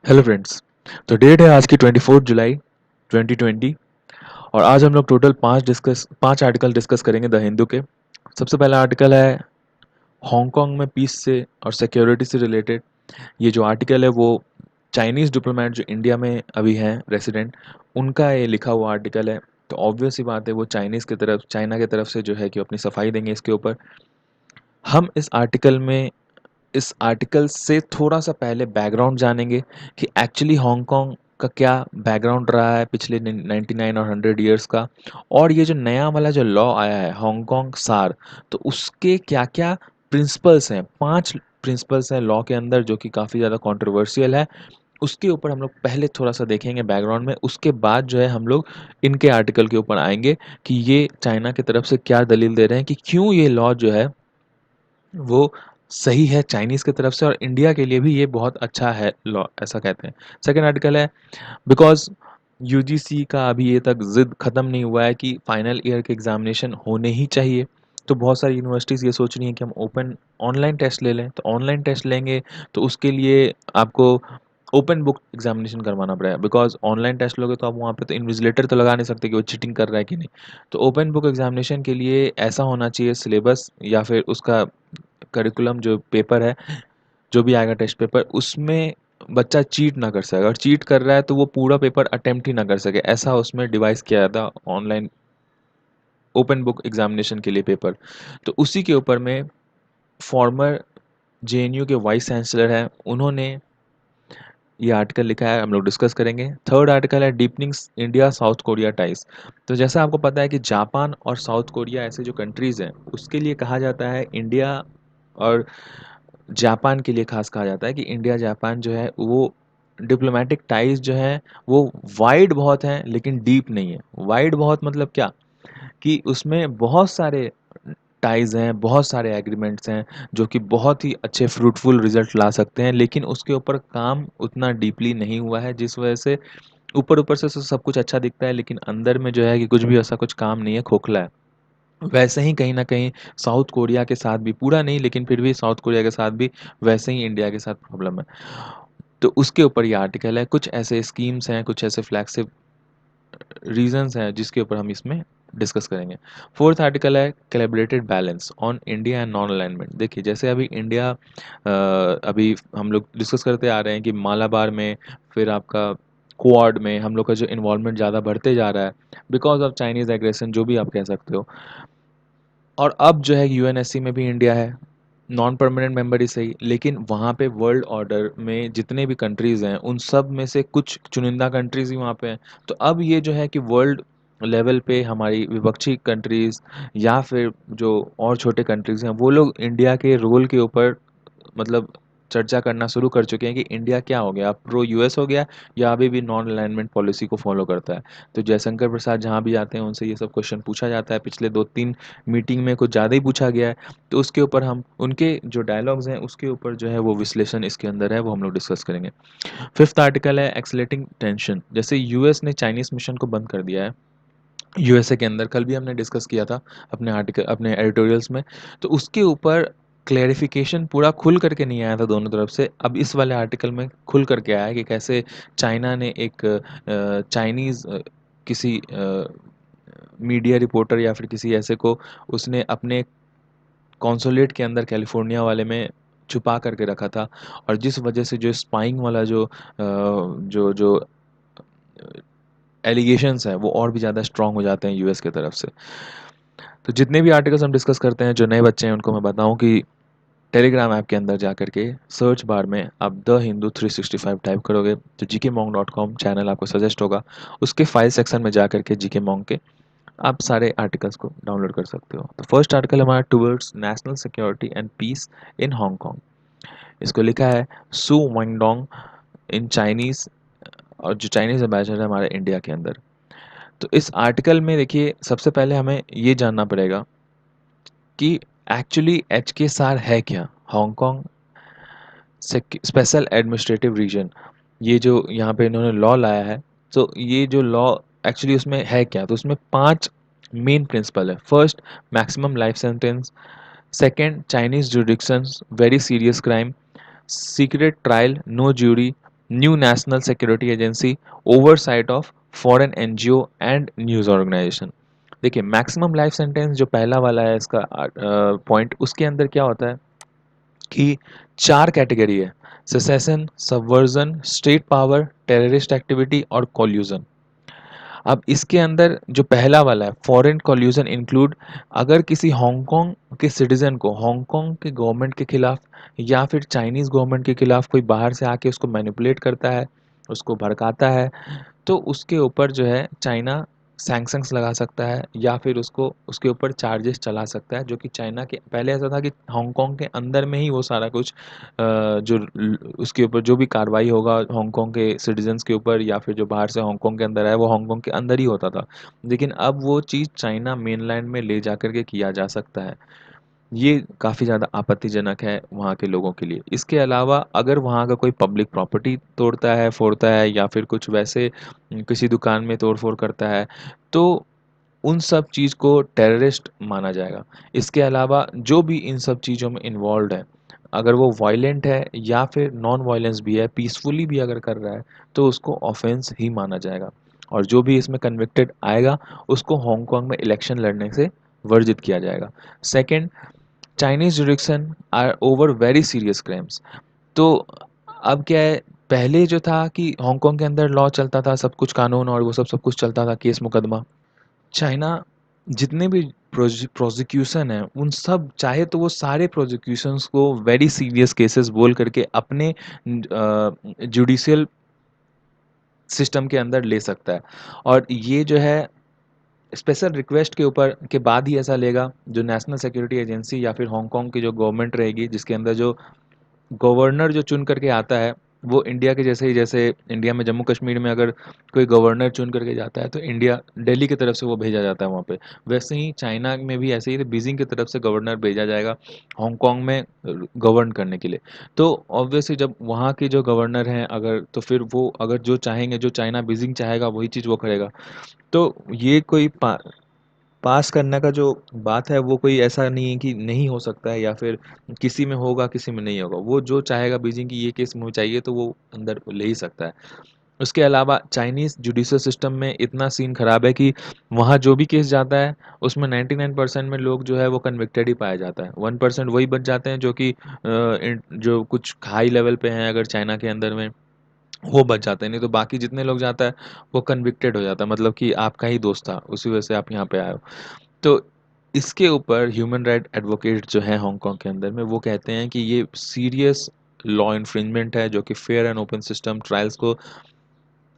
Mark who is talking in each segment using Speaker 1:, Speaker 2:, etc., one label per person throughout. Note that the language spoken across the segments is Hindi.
Speaker 1: Hello friends. तो डेट है आज की 24 जुलाई 2020। और आज हम लोग टोटल पांच आर्टिकल डिस्कस करेंगे द हिंदू के। सबसे पहला आर्टिकल है हांगकांग में पीस से और सिक्योरिटी से रिलेटेड। ये जो आर्टिकल है वो चाइनीज़ डिप्लोमेट जो इंडिया में अभी हैं रेसिडेंट, उनका ये लिखा हुआ आर्टिकल है। तो ऑब्वियस सी बात है वो चाइना की तरफ से जो है कि अपनी सफाई देंगे इसके ऊपर। हम इस आर्टिकल से थोड़ा-सा पहले बैकग्राउंड जानेंगे कि एक्चुअली हांगकांग का क्या बैकग्राउंड रहा है पिछले 99 और 100 इयर्स का। और ये जो नया वाला जो लॉ आया है हांगकांग सार, तो उसके क्या-क्या प्रिंसिपल्स हैं। 5 प्रिंसिपल्स हैं लॉ के अंदर जो कि काफ़ी ज़्यादा कंट्रोवर्शियल है। उसके ऊपर हम लोग पहले थोड़ा-सा देखेंगे बैकग्राउंड में, उसके बाद जो है हम लोग इनके आर्टिकल के ऊपर आएँगे कि ये चाइना की तरफ से क्या दलील दे रहे हैं कि क्यों ये लॉ जो है वो सही है चाइनीज़ की तरफ से, और इंडिया के लिए भी ये बहुत अच्छा है लॉ, ऐसा कहते हैं। सेकंड आर्टिकल है बिकॉज़ यूजीसी का अभी ये तक ज़िद ख़त्म नहीं हुआ है कि फाइनल ईयर के एग्ज़ामिनेशन होने ही चाहिए। तो बहुत सारी यूनिवर्सिटीज़ ये सोच रही हैं कि हम ओपन ऑनलाइन टेस्ट ले लें। तो ऑनलाइन टेस्ट लेंगे तो उसके लिए आपको ओपन बुक एग्ज़ामिनेशन करवाना पड़ेगा, बिकॉज़ ऑनलाइन टेस्ट लोगे तो आप वहाँ पे तो इन्विजिलेटर तो लगा नहीं सकते कि वो चीटिंग कर रहा है कि नहीं। तो ओपन बुक एग्ज़ामिनेशन के लिए ऐसा होना चाहिए सिलेबस या फिर उसका करिकुलम जो पेपर है, जो भी आएगा टेस्ट पेपर, उसमें बच्चा चीट ना कर सके। अगर चीट कर रहा है तो वो पूरा पेपर अटेम्प्ट ही ना कर सके। ऐसा उसमें डिवाइस किया था ऑनलाइन ओपन बुक एग्जामिनेशन के लिए पेपर। तो उसी के ऊपर में फॉर्मर जेएनयू के वाइस चांसलर हैं, उन्होंने ये आर्टिकल लिखा है, हम लोग डिस्कस करेंगे। थर्ड आर्टिकल है deepening India south Korea ties. तो जैसा आपको पता है कि जापान और साउथ कोरिया ऐसे जो कंट्रीज़ हैं उसके लिए कहा जाता है इंडिया, और जापान के लिए खास कहा जाता है कि इंडिया जापान जो है वो डिप्लोमेटिक टाइज जो है वो वाइड बहुत हैं लेकिन डीप नहीं है। वाइड बहुत मतलब क्या कि उसमें बहुत सारे टाइज हैं, बहुत सारे एग्रीमेंट्स हैं जो कि बहुत ही अच्छे फ्रूटफुल रिजल्ट ला सकते हैं, लेकिन उसके ऊपर काम उतना डीपली नहीं हुआ है, जिस वजह से ऊपर ऊपर से तो सब कुछ अच्छा दिखता है लेकिन अंदर में जो है कि कुछ भी ऐसा कुछ काम नहीं है, खोखला है। वैसे ही कहीं न कहीं साउथ कोरिया के साथ भी, पूरा नहीं लेकिन फिर भी साउथ कोरिया के साथ भी वैसे ही इंडिया के साथ प्रॉब्लम है। तो उसके ऊपर ये आर्टिकल है, कुछ ऐसे स्कीम्स हैं, कुछ ऐसे फ्लैगशिप रीजंस हैं जिसके ऊपर हम इसमें डिस्कस करेंगे। फोर्थ आर्टिकल है calibrated balance on India and non alignment. देखिए जैसे अभी इंडिया अभी हम लोग डिस्कस करते आ रहे हैं कि मालाबार में, फिर आपका क्वाड में हम लोग का जो इन्वॉल्वमेंट ज़्यादा बढ़ते जा रहा है बिकॉज ऑफ चाइनीज़ एग्रेशन, जो भी आप कह सकते हो। और अब जो है यूएनएससी में भी इंडिया है, नॉन परमानेंट मेंबर ही सही, लेकिन वहाँ पे वर्ल्ड ऑर्डर में जितने भी कंट्रीज़ हैं उन सब में से कुछ चुनिंदा कंट्रीज़ ही वहाँ पे हैं। तो अब ये जो है कि वर्ल्ड लेवल पे हमारी विपक्षी कंट्रीज़ या फिर जो और छोटे कंट्रीज़ हैं वो लोग इंडिया के रोल के ऊपर मतलब चर्चा करना शुरू कर चुके हैं कि इंडिया क्या हो गया, अब प्रो यूएस हो गया या अभी भी नॉन अलाइनमेंट पॉलिसी को फॉलो करता है। तो जयशंकर प्रसाद जहाँ भी जाते हैं उनसे ये सब क्वेश्चन पूछा जाता है। पिछले 2-3 मीटिंग में कुछ ज़्यादा ही पूछा गया है। तो उसके ऊपर हम उनके जो डायलॉग्स हैं उसके ऊपर जो है वो विश्लेषण इसके अंदर है, वो हम लोग डिस्कस करेंगे। फिफ्थ आर्टिकल है एक्सलेटिंग टेंशन। जैसे यूएस ने चाइनीज़ मिशन को बंद कर दिया है यूएसए के अंदर, कल भी हमने डिस्कस किया था अपने एडिटोरियल्स में। तो उसके ऊपर क्लेरिफिकेशन पूरा खुल करके नहीं आया था दोनों तरफ से। अब इस वाले आर्टिकल में खुल करके आया है कि कैसे चाइना ने एक चाइनीज़ किसी मीडिया रिपोर्टर या फिर किसी ऐसे को उसने अपने कॉन्सुलेट के अंदर कैलिफोर्निया वाले में छुपा करके रखा था। और जिस वजह से जो स्पाइंग वाला जो जो एलिगेशंस हैं वो और भी ज़्यादा स्ट्रांग हो जाते हैं यूएस की तरफ से। तो जितने भी आर्टिकल्स हम डिस्कस करते हैं, जो नए बच्चे हैं उनको मैं बताऊं कि टेलीग्राम ऐप के अंदर जा करके सर्च बार में आप द हिंदू 365 टाइप करोगे तो gkmonk.com चैनल आपको सजेस्ट होगा। उसके फाइल सेक्शन में जा करके जीके मॉन्ग के आप सारे आर्टिकल्स को डाउनलोड कर सकते हो। तो फर्स्ट आर्टिकल हमारा towards national security and peace in Hong. इसको लिखा है सु वांगडोंग इन चाइनीज़, और जो चाइनीज़ एम्बेसडर है हमारे इंडिया के अंदर। तो इस आर्टिकल में देखिए सबसे पहले हमें ये जानना पड़ेगा कि एक्चुअली एच के सार है क्या। हांगकांग स्पेशल एडमिनिस्ट्रेटिव रीजन, ये जो यहाँ पे इन्होंने लॉ लाया है, तो ये जो लॉ एक्चुअली उसमें है क्या, तो उसमें 5 मेन प्रिंसिपल है। First, maximum life sentence. Second, Chinese jurisdictions very serious crime. Secret trial no jury. New national security agency, oversight of foreign NGO and news organisation. देखिए मैक्सिमम लाइफ सेंटेंस जो पहला वाला है इसका पॉइंट, उसके अंदर क्या होता है कि चार कैटेगरी है: cessation, subversion, state power, terrorist activity और कॉल्यूजन। अब इसके अंदर जो पहला वाला है फॉरेन कॉल्यूजन इंक्लूड, अगर किसी हांगकांग के सिटीजन को हांगकांग के गवर्नमेंट के खिलाफ या फिर चाइनीज गवर्नमेंट के खिलाफ कोई बाहर से आके उसको मैनिपुलेट करता है, उसको भड़काता है, तो उसके ऊपर जो है चाइना सैंक्शंस लगा सकता है या फिर उसको उसके ऊपर चार्जेस चला सकता है। जो कि चाइना के पहले ऐसा था कि हांगकांग के अंदर में ही वो सारा कुछ उसके ऊपर जो भी कार्रवाई होगा हांगकांग के सिटीजन्स के ऊपर या फिर जो बाहर से हांगकांग के अंदर आए वो हांगकांग के अंदर ही होता था। लेकिन अब वो चीज़ चाइना मेनलैंड में ले जा कर के किया जा सकता है। ये काफ़ी ज़्यादा आपत्तिजनक है वहाँ के लोगों के लिए। इसके अलावा अगर वहाँ का कोई पब्लिक प्रॉपर्टी तोड़ता है, फोड़ता है या फिर कुछ वैसे किसी दुकान में तोड़-फोड़ करता है, तो उन सब चीज़ को टेररिस्ट माना जाएगा। इसके अलावा जो भी इन सब चीज़ों में इन्वॉल्व्ड है, अगर वो वायलेंट है या फिर नॉन वायलेंस भी है, पीसफुली भी अगर कर रहा है, तो उसको ऑफेंस ही माना जाएगा। और जो भी इसमें कन्विक्टेड आएगा, उसको हांगकांग में इलेक्शन लड़ने से वर्जित किया जाएगा। Second, Chinese jurisdiction are over very serious crimes. तो अब क्या है, पहले जो था कि हांगकांग के अंदर लॉ चलता था, सब कुछ कानून और वो सब कुछ चलता था, केस मुकदमा। चाइना जितने भी प्रोसिक्यूशन है उन सब चाहे तो वो सारे प्रोसिक्यूशंस को वेरी सीरियस केसेस बोल करके अपने जुडिशियल सिस्टम के अंदर ले सकता है। और ये जो है स्पेशल रिक्वेस्ट के ऊपर के बाद ही ऐसा लेगा। जो नेशनल सिक्योरिटी एजेंसी या फिर हांगकांग की जो गवर्नमेंट रहेगी, जिसके अंदर जो गवर्नर जो चुन करके आता है, वो इंडिया के जैसे ही, जैसे इंडिया में जम्मू कश्मीर में अगर कोई गवर्नर चुन करके जाता है तो इंडिया दिल्ली की तरफ से वो भेजा जाता है वहाँ पे, वैसे ही चाइना में भी ऐसे ही बीजिंग की तरफ से गवर्नर भेजा जाएगा हांगकांग में गवर्न करने के लिए। तो ऑब्वियसली जब वहाँ के जो गवर्नर हैं अगर, तो फिर वो अगर जो चाहेंगे, जो चाइना बीजिंग चाहेगा वही चीज़ वो करेगा। तो ये कोई पास करने का जो बात है वो कोई ऐसा नहीं है कि नहीं हो सकता है या फिर किसी में होगा किसी में नहीं होगा। वो जो चाहेगा बीजिंग की ये केस मुझे चाहिए तो वो अंदर ले ही सकता है। उसके अलावा चाइनीज़ जुडिशियल सिस्टम में इतना सीन ख़राब है कि वहाँ जो भी केस जाता है उसमें 99% में लोग जो है वो कन्विक्टेड ही पाया जाता है। 1% वही बच जाते हैं जो कि जो कुछ हाई लेवल पे हैं अगर चाइना के अंदर में, वो बच जाते हैं। नहीं तो बाकी जितने लोग जाता है वो कन्विक्टेड हो जाता है, मतलब कि आपका ही दोस्त था, उसी वजह से आप यहाँ पे आए हो। तो इसके ऊपर ह्यूमन राइट एडवोकेट जो हैं हांगकांग के अंदर में, वो कहते हैं कि ये सीरियस लॉ इन्फ्रिंजमेंट है जो कि fair and open system trials को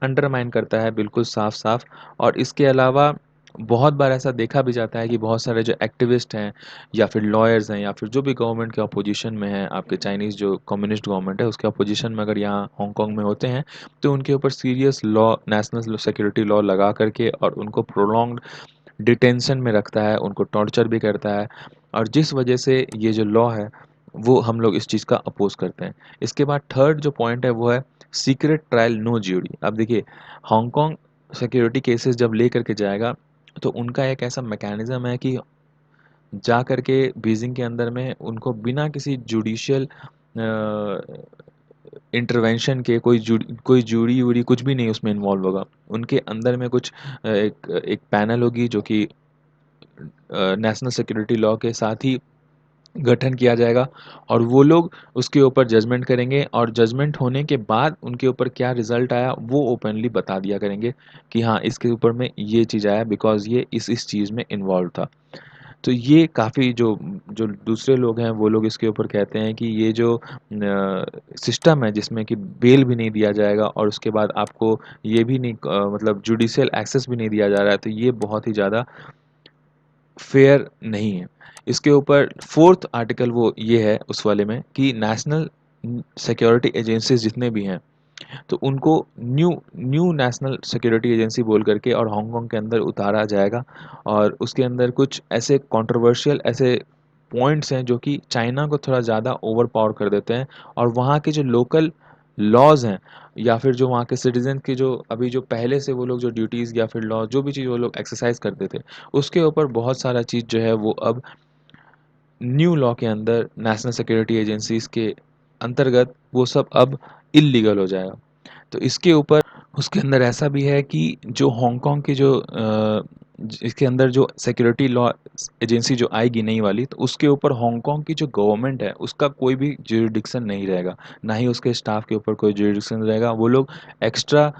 Speaker 1: अंडरमाइन करता है बिल्कुल साफ-साफ। और इसके अलावा बहुत बार ऐसा देखा भी जाता है कि बहुत सारे जो एक्टिविस्ट हैं या फिर लॉयर्स हैं या फिर जो भी गवर्नमेंट के अपोजिशन में हैं, आपके चाइनीज़ जो कम्युनिस्ट गवर्नमेंट है उसके अपोजिशन में अगर यहाँ हांगकांग में होते हैं, तो उनके ऊपर serious law, national security law लगा करके और उनको प्रोलॉन्ग्ड डिटेंशन में रखता है, उनको टॉर्चर भी करता है। और जिस वजह से ये जो लॉ है, वो हम लोग इस चीज़ का अपोज़ करते हैं। इसके बाद थर्ड जो पॉइंट है वो है सीक्रेट ट्रायल नो ज्यूरी। अब देखिए हांगकांग सिक्योरिटी केसेस जब लेकर के जाएगा, तो उनका एक ऐसा मैकेनिज़्म है कि जा कर के बीजिंग के अंदर में उनको बिना किसी जुडिशियल इंटरवेंशन के कोई जूरी-वूरी कुछ भी नहीं उसमें इन्वॉल्व होगा। उनके अंदर में कुछ एक एक पैनल होगी जो कि नेशनल सिक्योरिटी लॉ के साथ ही गठन किया जाएगा और वो लोग उसके ऊपर जजमेंट करेंगे और जजमेंट होने के बाद उनके ऊपर क्या रिजल्ट आया वो ओपनली बता दिया करेंगे कि हाँ इसके ऊपर में ये चीज़ आया बिकॉज ये इस चीज़ में इन्वॉल्व था। तो ये काफ़ी जो जो दूसरे लोग हैं वो लोग इसके ऊपर कहते हैं कि ये जो सिस्टम है जिसमें कि बेल भी नहीं दिया जाएगा और उसके बाद आपको ये भी नहीं मतलब जुडिशियल एक्सेस भी नहीं दिया जा रहा है, तो ये बहुत ही ज़्यादा फेयर नहीं है। इसके ऊपर फोर्थ आर्टिकल वो ये है उस वाले में कि नेशनल सिक्योरिटी एजेंसीज जितने भी हैं, तो उनको new new national security agency बोल करके और हांगकांग के अंदर उतारा जाएगा। और उसके अंदर कुछ ऐसे कंट्रोवर्शियल ऐसे पॉइंट्स हैं जो कि चाइना को थोड़ा ज़्यादा ओवर पावर कर देते हैं और वहाँ के जो लोकल लॉज हैं या फिर जो वहाँ के सिटीजन की जो अभी जो पहले से वो लोग जो ड्यूटीज़ या फिर लॉ जो भी चीज़ वो लोग एक्सरसाइज करते थे, उसके ऊपर बहुत सारा चीज़ जो है वो अब न्यू लॉ के अंदर नेशनल सिक्योरिटी एजेंसीज के अंतर्गत वो सब अब इल्लीगल हो जाएगा। तो इसके ऊपर उसके अंदर ऐसा भी है कि जो हांगकांग की जो इसके अंदर जो सिक्योरिटी लॉ एजेंसी जो आएगी नई वाली, तो उसके ऊपर हांगकांग की जो गवर्नमेंट है उसका कोई भी ज्यूरिडिक्शन नहीं रहेगा, ना ही उसके स्टाफ के ऊपर कोई ज्यूरिडिक्शन रहेगा। वो लोग एक्स्ट्रा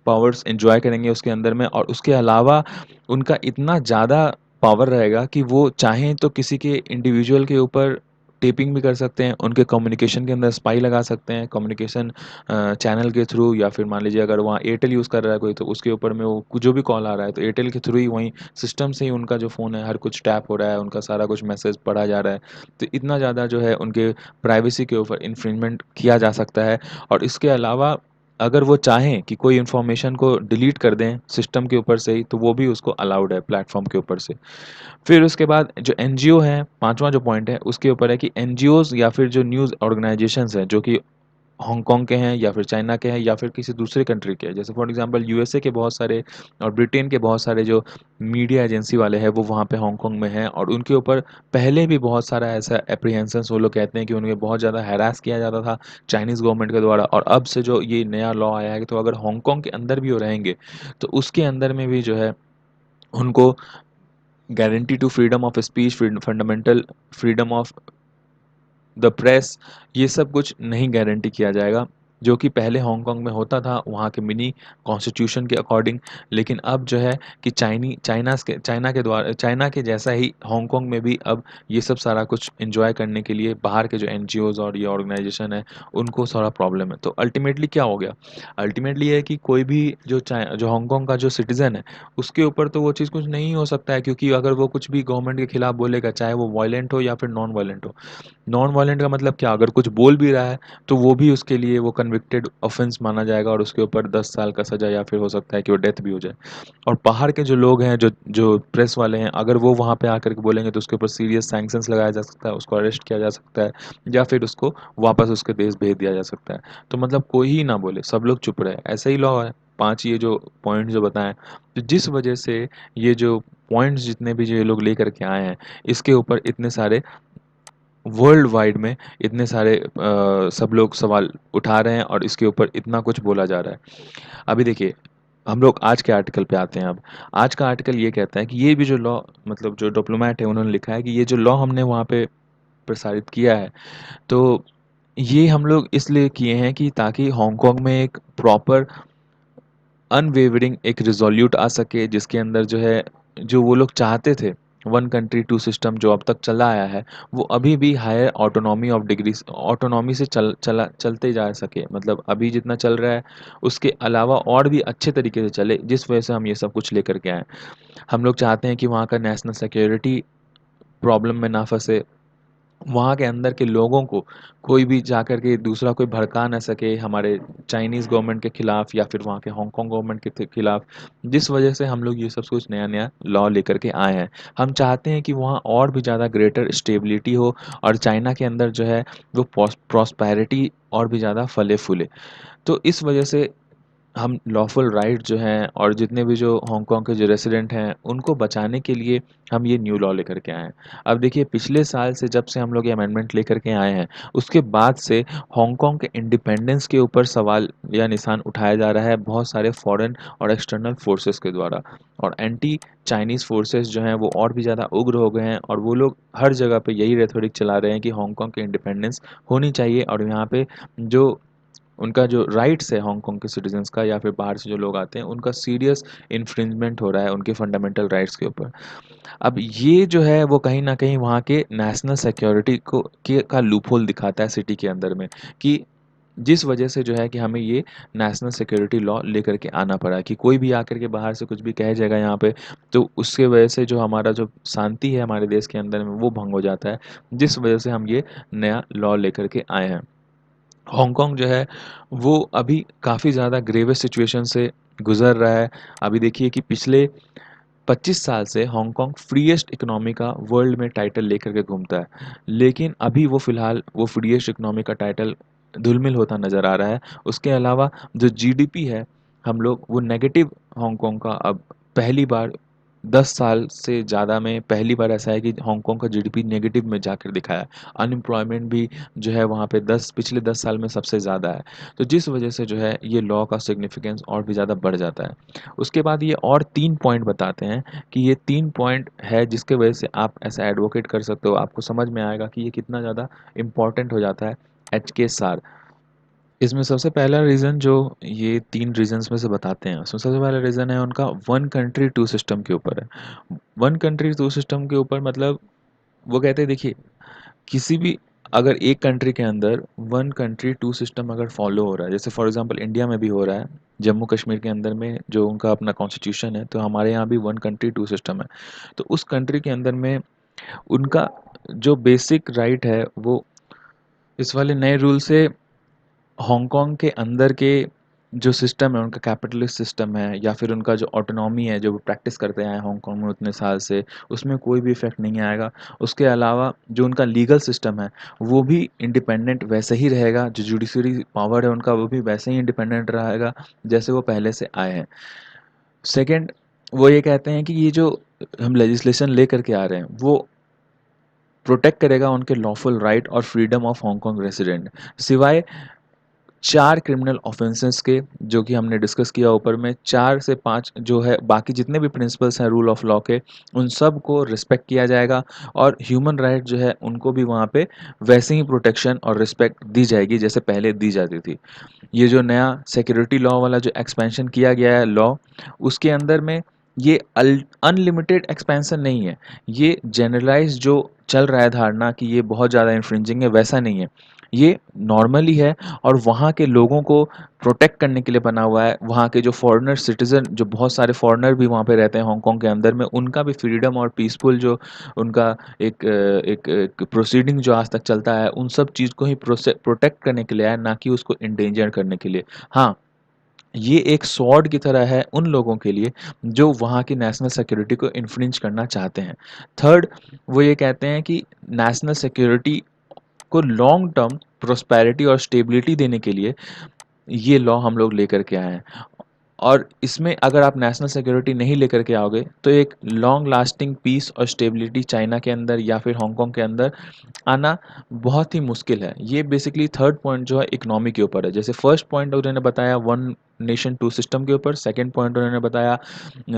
Speaker 1: पावर्स एंजॉय करेंगे उसके अंदर में, और उसके अलावा उनका इतना ज़्यादा पावर रहेगा कि वो चाहें तो किसी के इंडिविजुअल के ऊपर टेपिंग भी कर सकते हैं, उनके कम्युनिकेशन के अंदर स्पाई लगा सकते हैं, कम्युनिकेशन चैनल के थ्रू, या फिर मान लीजिए अगर वहाँ एयरटेल यूज़ कर रहा है कोई, तो उसके ऊपर में वो जो भी कॉल आ रहा है तो एयरटेल के थ्रू ही वहीं सिस्टम से ही उनका जो फ़ोन है हर कुछ टैप हो रहा है, उनका सारा कुछ मैसेज पढ़ा जा रहा है। तो इतना ज़्यादा जो है उनके प्राइवेसी के ऊपर इन्फ्रिंजमेंट किया जा सकता है। और इसके अलावा अगर वो चाहें कि कोई इन्फॉर्मेशन को डिलीट कर दें सिस्टम के ऊपर से ही, तो वो भी उसको अलाउड है प्लेटफॉर्म के ऊपर से। फिर उसके बाद जो एनजीओ हैं, पांचवा जो पॉइंट है उसके ऊपर है कि एनजीओज या फिर जो न्यूज़ ऑर्गेनाइजेशंस हैं जो कि हांगकांग के हैं या फिर चाइना के हैं या फिर किसी दूसरे कंट्री के हैं, जैसे फॉर एग्जांपल यूएसए के बहुत सारे और ब्रिटेन के बहुत सारे जो मीडिया एजेंसी वाले हैं वो वहाँ पे हांगकांग में हैं, और उनके ऊपर पहले भी बहुत सारा ऐसा एप्रीहेंशंस वो लोग कहते हैं कि उन्हें बहुत ज़्यादा हैरास किया जाता था चाइनीज़ गवर्नमेंट के द्वारा। और अब से जो ये नया लॉ आया है, तो अगर हांगकांग के अंदर भी वो रहेंगे तो उसके अंदर में भी जो है उनको guarantee to freedom of speech, fundamental freedom of the press, ये सब कुछ नहीं गारंटी किया जाएगा, जो कि पहले हांगकांग में होता था वहाँ के मिनी कॉन्स्टिट्यूशन के अकॉर्डिंग। लेकिन अब जो है कि चाइना के द्वारा, चाइना के जैसा ही हांगकांग में भी अब ये सब सारा कुछ एंजॉय करने के लिए बाहर के जो एनजीओज और ये ऑर्गेनाइजेशन है उनको सारा प्रॉब्लम है। तो अल्टीमेटली क्या हो गया, अल्टीमेटली ये है कि कोई भी जो हांगकांग का जो सिटीजन है उसके ऊपर तो वो चीज़ कुछ नहीं हो सकता है, क्योंकि अगर वो कुछ भी गवर्नमेंट के खिलाफ बोलेगा, चाहे वो वायलेंट हो या फिर नॉन वायलेंट हो। नॉन वायलेंट का मतलब क्या, अगर कुछ बोल भी रहा है तो वो भी उसके लिए वो कन्विक्टेड ऑफेंस माना जाएगा, और उसके ऊपर 10 साल का सजा या फिर हो सकता है कि वो डेथ भी हो जाए। और बाहर के जो लोग हैं, जो जो प्रेस वाले हैं, अगर वो वहाँ पे आकर के बोलेंगे तो उसके ऊपर सीरियस सैंक्शंस लगाया जा सकता है, उसको अरेस्ट किया जा सकता है, या फिर उसको वापस उसके देश भेज दिया जा सकता है। तो मतलब कोई ही ना बोले, सब लोग चुप रहे, ऐसा ही लॉ है। पांच ये जो पॉइंट जो बताएं, तो जिस वजह से ये जो पॉइंट्स जितने भी जो ये लोग लेकर के आए हैं, इसके ऊपर इतने सारे वर्ल्ड वाइड में इतने सारे सब लोग सवाल उठा रहे हैं और इसके ऊपर इतना कुछ बोला जा रहा है। अभी देखिए, हम लोग आज के आर्टिकल पे आते हैं अब। आज का आर्टिकल ये कहता है कि ये भी जो लॉ, मतलब जो डिप्लोमेट है उन्होंने लिखा है कि ये जो लॉ हमने वहाँ पे प्रसारित किया है, तो ये हम लोग इसलिए किए हैं कि ताकि हांगकांग में एक प्रॉपर अनवेवरिंग एक रिजोल्यूट आ सके, जिसके अंदर जो है जो वो लोग चाहते थे, वन कंट्री टू सिस्टम जो अब तक चला आया है, वो अभी भी higher autonomy of degrees autonomy से चलते जा सके, मतलब अभी जितना चल रहा है उसके अलावा और भी अच्छे तरीके से चले, जिस वजह से हम ये सब कुछ लेकर के आए। हम लोग चाहते हैं कि वहाँ का नेशनल सिक्योरिटी प्रॉब्लम में ना फंसे, वहाँ के अंदर के लोगों को कोई भी जाकर के दूसरा कोई भड़का ना सके हमारे चाइनीज़ गवर्नमेंट के खिलाफ या फिर वहाँ के हांगकांग गवर्नमेंट के खिलाफ, जिस वजह से हम लोग ये सब कुछ नया नया लॉ लेकर के आए हैं। हम चाहते हैं कि वहाँ और भी ज़्यादा ग्रेटर स्टेबिलिटी हो, और चाइना के अंदर जो है वो प्रॉस्पेरिटी और भी ज़्यादा फले फूले। तो इस वजह से हम लॉफुल राइट जो हैं और जितने भी जो हांगकांग के जो रेसिडेंट हैं उनको बचाने के लिए हम ये न्यू लॉ लेकर के आए हैं। अब देखिए, पिछले साल से जब से हम लोग ये अमेंडमेंट लेकर के आए हैं, उसके बाद से हांगकांग के इंडिपेंडेंस के ऊपर सवाल या निशान उठाया जा रहा है बहुत सारे फॉरेन और एक्सटर्नल फोर्सेस के द्वारा। और एंटी चाइनीज़ फोर्सेस जो हैं वो और भी ज़्यादा उग्र हो गए हैं, और वो लोग हर जगह पे यही रेथोरिक चला रहे हैं कि हांगकांग की इंडिपेंडेंस होनी चाहिए, और यहाँ पे जो उनका जो राइट्स है हांगकांग के सिटीजन्स का या फिर बाहर से जो लोग आते हैं उनका सीरियस इन्फ्रिंजमेंट हो रहा है उनके फंडामेंटल राइट्स के ऊपर। अब ये जो है वो कहीं न कहीं वहाँ के नेशनल सिक्योरिटी को के का लूपहोल दिखाता है सिटी के अंदर में, कि जिस वजह से जो है कि हमें ये नेशनल सिक्योरिटी लॉ लेकर के आना पड़ा, कि कोई भी आकर के बाहर से कुछ भी कह जाएगा यहाँ पे, तो उसके वजह से जो हमारा जो शांति है हमारे देश के अंदर में वो भंग हो जाता है, जिस वजह से हम ये नया लॉ लेकर के आए हैं। हांगकांग जो है वो अभी काफ़ी ज़्यादा ग्रेवेस्ट सिचुएशन से गुजर रहा है। अभी देखिए कि पिछले 25 साल से हांगकांग फ्रीएस्ट इकोनॉमी का वर्ल्ड में टाइटल लेकर के घूमता है, लेकिन अभी वो फिलहाल वो फ्रीएस्ट इकोनॉमी का टाइटल धुलमिल होता नज़र आ रहा है। उसके अलावा जो जीडीपी है हम लोग वो नेगेटिव हांगकांग का अब पहली बार 10 साल से ज़्यादा में पहली बार ऐसा है कि हांगकांग का जीडीपी नेगेटिव में जाकर दिखाया है। अनएम्प्लॉयमेंट भी जो है वहाँ पे 10 पिछले 10 साल में सबसे ज़्यादा है। तो जिस वजह से जो है ये लॉ का सिग्निफिकेंस और भी ज़्यादा बढ़ जाता है। उसके बाद ये और 3 पॉइंट बताते हैं कि ये 3 पॉइंट है जिसके वजह से आप ऐसा एडवोकेट कर सकते हो। आपको समझ में आएगा कि ये कितना ज़्यादा इम्पोर्टेंट हो जाता है एचके-सार। इसमें सबसे पहला रीज़न जो ये 3 रीज़न्स में से बताते हैं, उसमें सबसे पहला रीज़न है उनका वन कंट्री टू सिस्टम के ऊपर है। वन कंट्री टू सिस्टम के ऊपर मतलब वो कहते हैं देखिए, किसी भी अगर एक कंट्री के अंदर वन कंट्री टू सिस्टम अगर फॉलो हो रहा है, जैसे फॉर एग्ज़ाम्पल इंडिया में भी हो रहा है, जम्मू कश्मीर के अंदर में जो उनका अपना कॉन्स्टिट्यूशन है, तो हमारे यहाँ भी वन कंट्री टू सिस्टम है। तो उस कंट्री के अंदर में उनका जो बेसिक राइट है, वो इस वाले नए रूल से हांगकांग के अंदर के जो सिस्टम है उनका कैपिटलिस्ट सिस्टम है या फिर उनका जो ऑटोनॉमी है जो वो प्रैक्टिस करते आए हैं हांगकांग में उतने साल से उसमें कोई भी इफेक्ट नहीं आएगा। उसके अलावा जो उनका लीगल सिस्टम है वो भी इंडिपेंडेंट वैसे ही रहेगा, जो जुडिशरी पावर है उनका वो भी वैसे ही इंडिपेंडेंट रहेगा जैसे वो पहले से आए हैं। सेकंड, वो ये कहते हैं कि ये जो हम लेजिस्लेशन लेकर के आ रहे हैं वो प्रोटेक्ट करेगा उनके लॉफुल राइट और फ्रीडम ऑफ हांगकांग रेसिडेंट, सिवाय 4 क्रिमिनल ऑफेंसेस के, जो कि हमने डिस्कस किया ऊपर में। 4 से 5 जो है बाकी जितने भी प्रिंसिपल्स हैं रूल ऑफ लॉ के, उन सब को रिस्पेक्ट किया जाएगा और ह्यूमन राइट जो है उनको भी वहाँ पे वैसे ही प्रोटेक्शन और रिस्पेक्ट दी जाएगी जैसे पहले दी जाती थी। ये जो नया सिक्योरिटी लॉ वाला जो एक्सपेंशन किया गया है लॉ, उसके अंदर में ये अनलिमिटेड एक्सपेंशन नहीं है। ये जनरलाइज जो चल रहा है धारणा कि ये बहुत ज़्यादा इन्फ्रिंजिंग है, वैसा नहीं है। ये नॉर्मली है और वहाँ के लोगों को प्रोटेक्ट करने के लिए बना हुआ है। वहाँ के जो फॉरेनर सिटीज़न, जो बहुत सारे फॉरेनर भी वहाँ पे रहते हैं हांगकांग के अंदर में, उनका भी फ्रीडम और पीसफुल जो उनका एक प्रोसीडिंग जो आज तक चलता है, उन सब चीज़ को ही प्रोटेक्ट करने के लिए है, ना कि उसको एंडेंजर करने के लिए। हाँ, ये एक स्वॉर्ड की तरह है उन लोगों के लिए जो वहाँ की नेशनल सिक्योरिटी को इन्फ्रिंज करना चाहते हैं। थर्ड, वो ये कहते हैं कि नेशनल सिक्योरिटी को लॉन्ग टर्म प्रोस्पेरिटी और स्टेबिलिटी देने के लिए ये लॉ हम लोग लेकर के आए हैं। और इसमें अगर आप नेशनल सिक्योरिटी नहीं लेकर के आओगे तो एक लॉन्ग लास्टिंग पीस और स्टेबिलिटी चाइना के अंदर या फिर हांगकांग के अंदर आना बहुत ही मुश्किल है। ये बेसिकली थर्ड पॉइंट जो है इकोनॉमी के ऊपर है। जैसे फर्स्ट पॉइंट उन्होंने बताया वन नेशन टू सिस्टम के ऊपर, सेकंड पॉइंट उन्होंने बताया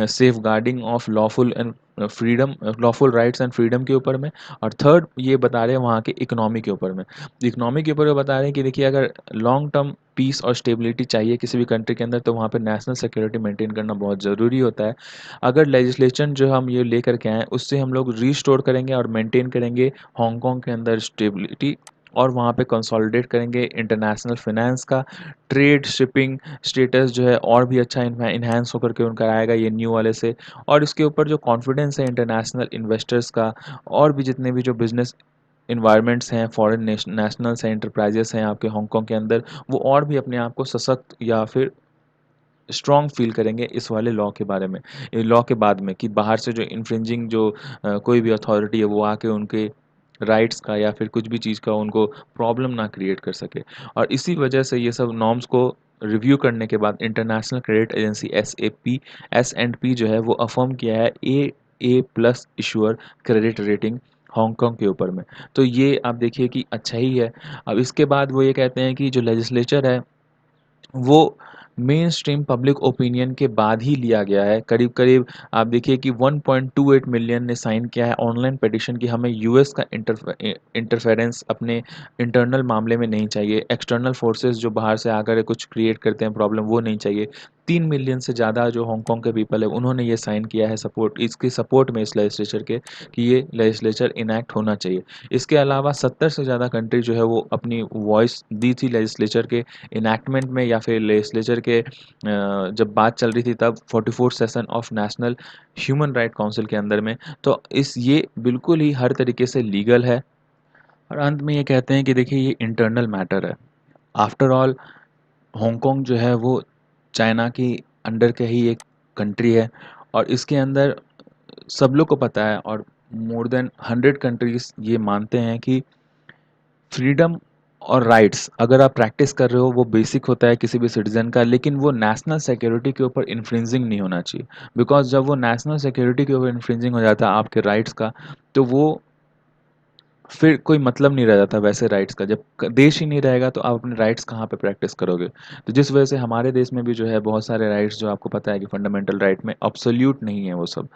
Speaker 1: safeguarding of lawful and freedom, lawful rights and freedom के ऊपर में, और थर्ड ये बता रहे हैं वहाँ के इकोनॉमी के ऊपर में। इकोनॉमी के ऊपर वो बता रहे हैं कि देखिए, अगर लॉन्ग टर्म पीस और स्टेबिलिटी चाहिए किसी भी कंट्री के अंदर तो वहाँ पे नेशनल सिक्योरिटी मेंटेन करना बहुत ज़रूरी होता है। अगर लेजिस्लेशन जो हम ये लेकर के आए उससे हम लोग रीस्टोर करेंगे और मेंटेन करेंगे हांगकांग के अंदर स्टेबिलिटी, और वहाँ पे कंसोलिडेट करेंगे इंटरनेशनल फाइनेंस का, ट्रेड शिपिंग स्टेटस जो है और भी अच्छा इन्हांस होकर के उनका आएगा ये न्यू वाले से। और इसके ऊपर जो कॉन्फिडेंस है इंटरनेशनल इन्वेस्टर्स का और भी जितने भी जो बिजनेस इन्वायरमेंट्स हैं, फॉरेन नेशनल्स हैं, एंटरप्राइजेस हैं आपके हांगकांग के अंदर, वो और भी अपने आप को सशक्त या फिर स्ट्रॉन्ग फील करेंगे इस वाले लॉ के बारे में, लॉ के बाद में, कि बाहर से जो इन्फ्रिंजिंग जो कोई भी अथॉरिटी है वो आके उनके राइट्स का या फिर कुछ भी चीज़ का उनको प्रॉब्लम ना क्रिएट कर सके। और इसी वजह से ये सब नॉर्म्स को रिव्यू करने के बाद international credit agency S and P जो है वो अफर्म किया है A plus issuer credit rating Hong Kong के ऊपर में। तो ये आप देखिए कि अच्छा ही है। अब इसके बाद वो ये कहते हैं कि जो लेजिस्लेचर है वो मेन स्ट्रीम पब्लिक ओपिनियन के बाद ही लिया गया है। करीब-करीब आप देखिए कि 1.28 मिलियन ने साइन किया है ऑनलाइन पिटीशन कि हमें यूएस का इंटरफेरेंस अपने इंटरनल मामले में नहीं चाहिए। एक्सटर्नल फोर्सेस जो बाहर से आकर कुछ क्रिएट करते हैं प्रॉब्लम, वो नहीं चाहिए। 3 मिलियन से ज़्यादा जो हांगकांग के पीपल है उन्होंने ये साइन किया है सपोर्ट, इसकी सपोर्ट में इस लेजिस्लेचर के, कि ये लेजिस्लेचर इनैक्ट होना चाहिए। इसके अलावा 70 से ज़्यादा कंट्री जो है वो अपनी वॉइस दी थी लेजिस्लेचर के इनैक्टमेंट में या फिर लेजिस्लेचर के जब बात चल रही थी तब 44 session of national human right council के अंदर में। तो इस ये बिल्कुल ही हर तरीके से लीगल है। और अंत में ये कहते हैं कि देखिए ये इंटरनल मैटर है। आफ्टर ऑल हांगकांग जो है वो चाइना की अंडर के ही एक कंट्री है और इसके अंदर सब लोग को पता है और मोर देन 100 कंट्रीज ये मानते हैं कि फ्रीडम और राइट्स अगर आप प्रैक्टिस कर रहे हो वो बेसिक होता है किसी भी सिटीजन का, लेकिन वो नेशनल सिक्योरिटी के ऊपर इन्फ्रिंजिंग नहीं होना चाहिए। बिकॉज जब वो नेशनल सिक्योरिटी के ऊपर इन्फ्रिंजिंग हो जाता है आपके राइट्स का, तो वो फिर कोई मतलब नहीं रह जाता वैसे राइट्स का। जब देश ही नहीं रहेगा तो आप अपने राइट्स कहाँ पे प्रैक्टिस करोगे। तो जिस वजह से हमारे देश में भी जो है बहुत सारे राइट्स जो आपको पता है कि फंडामेंटल राइट में अब्सोल्यूट नहीं है वो सब,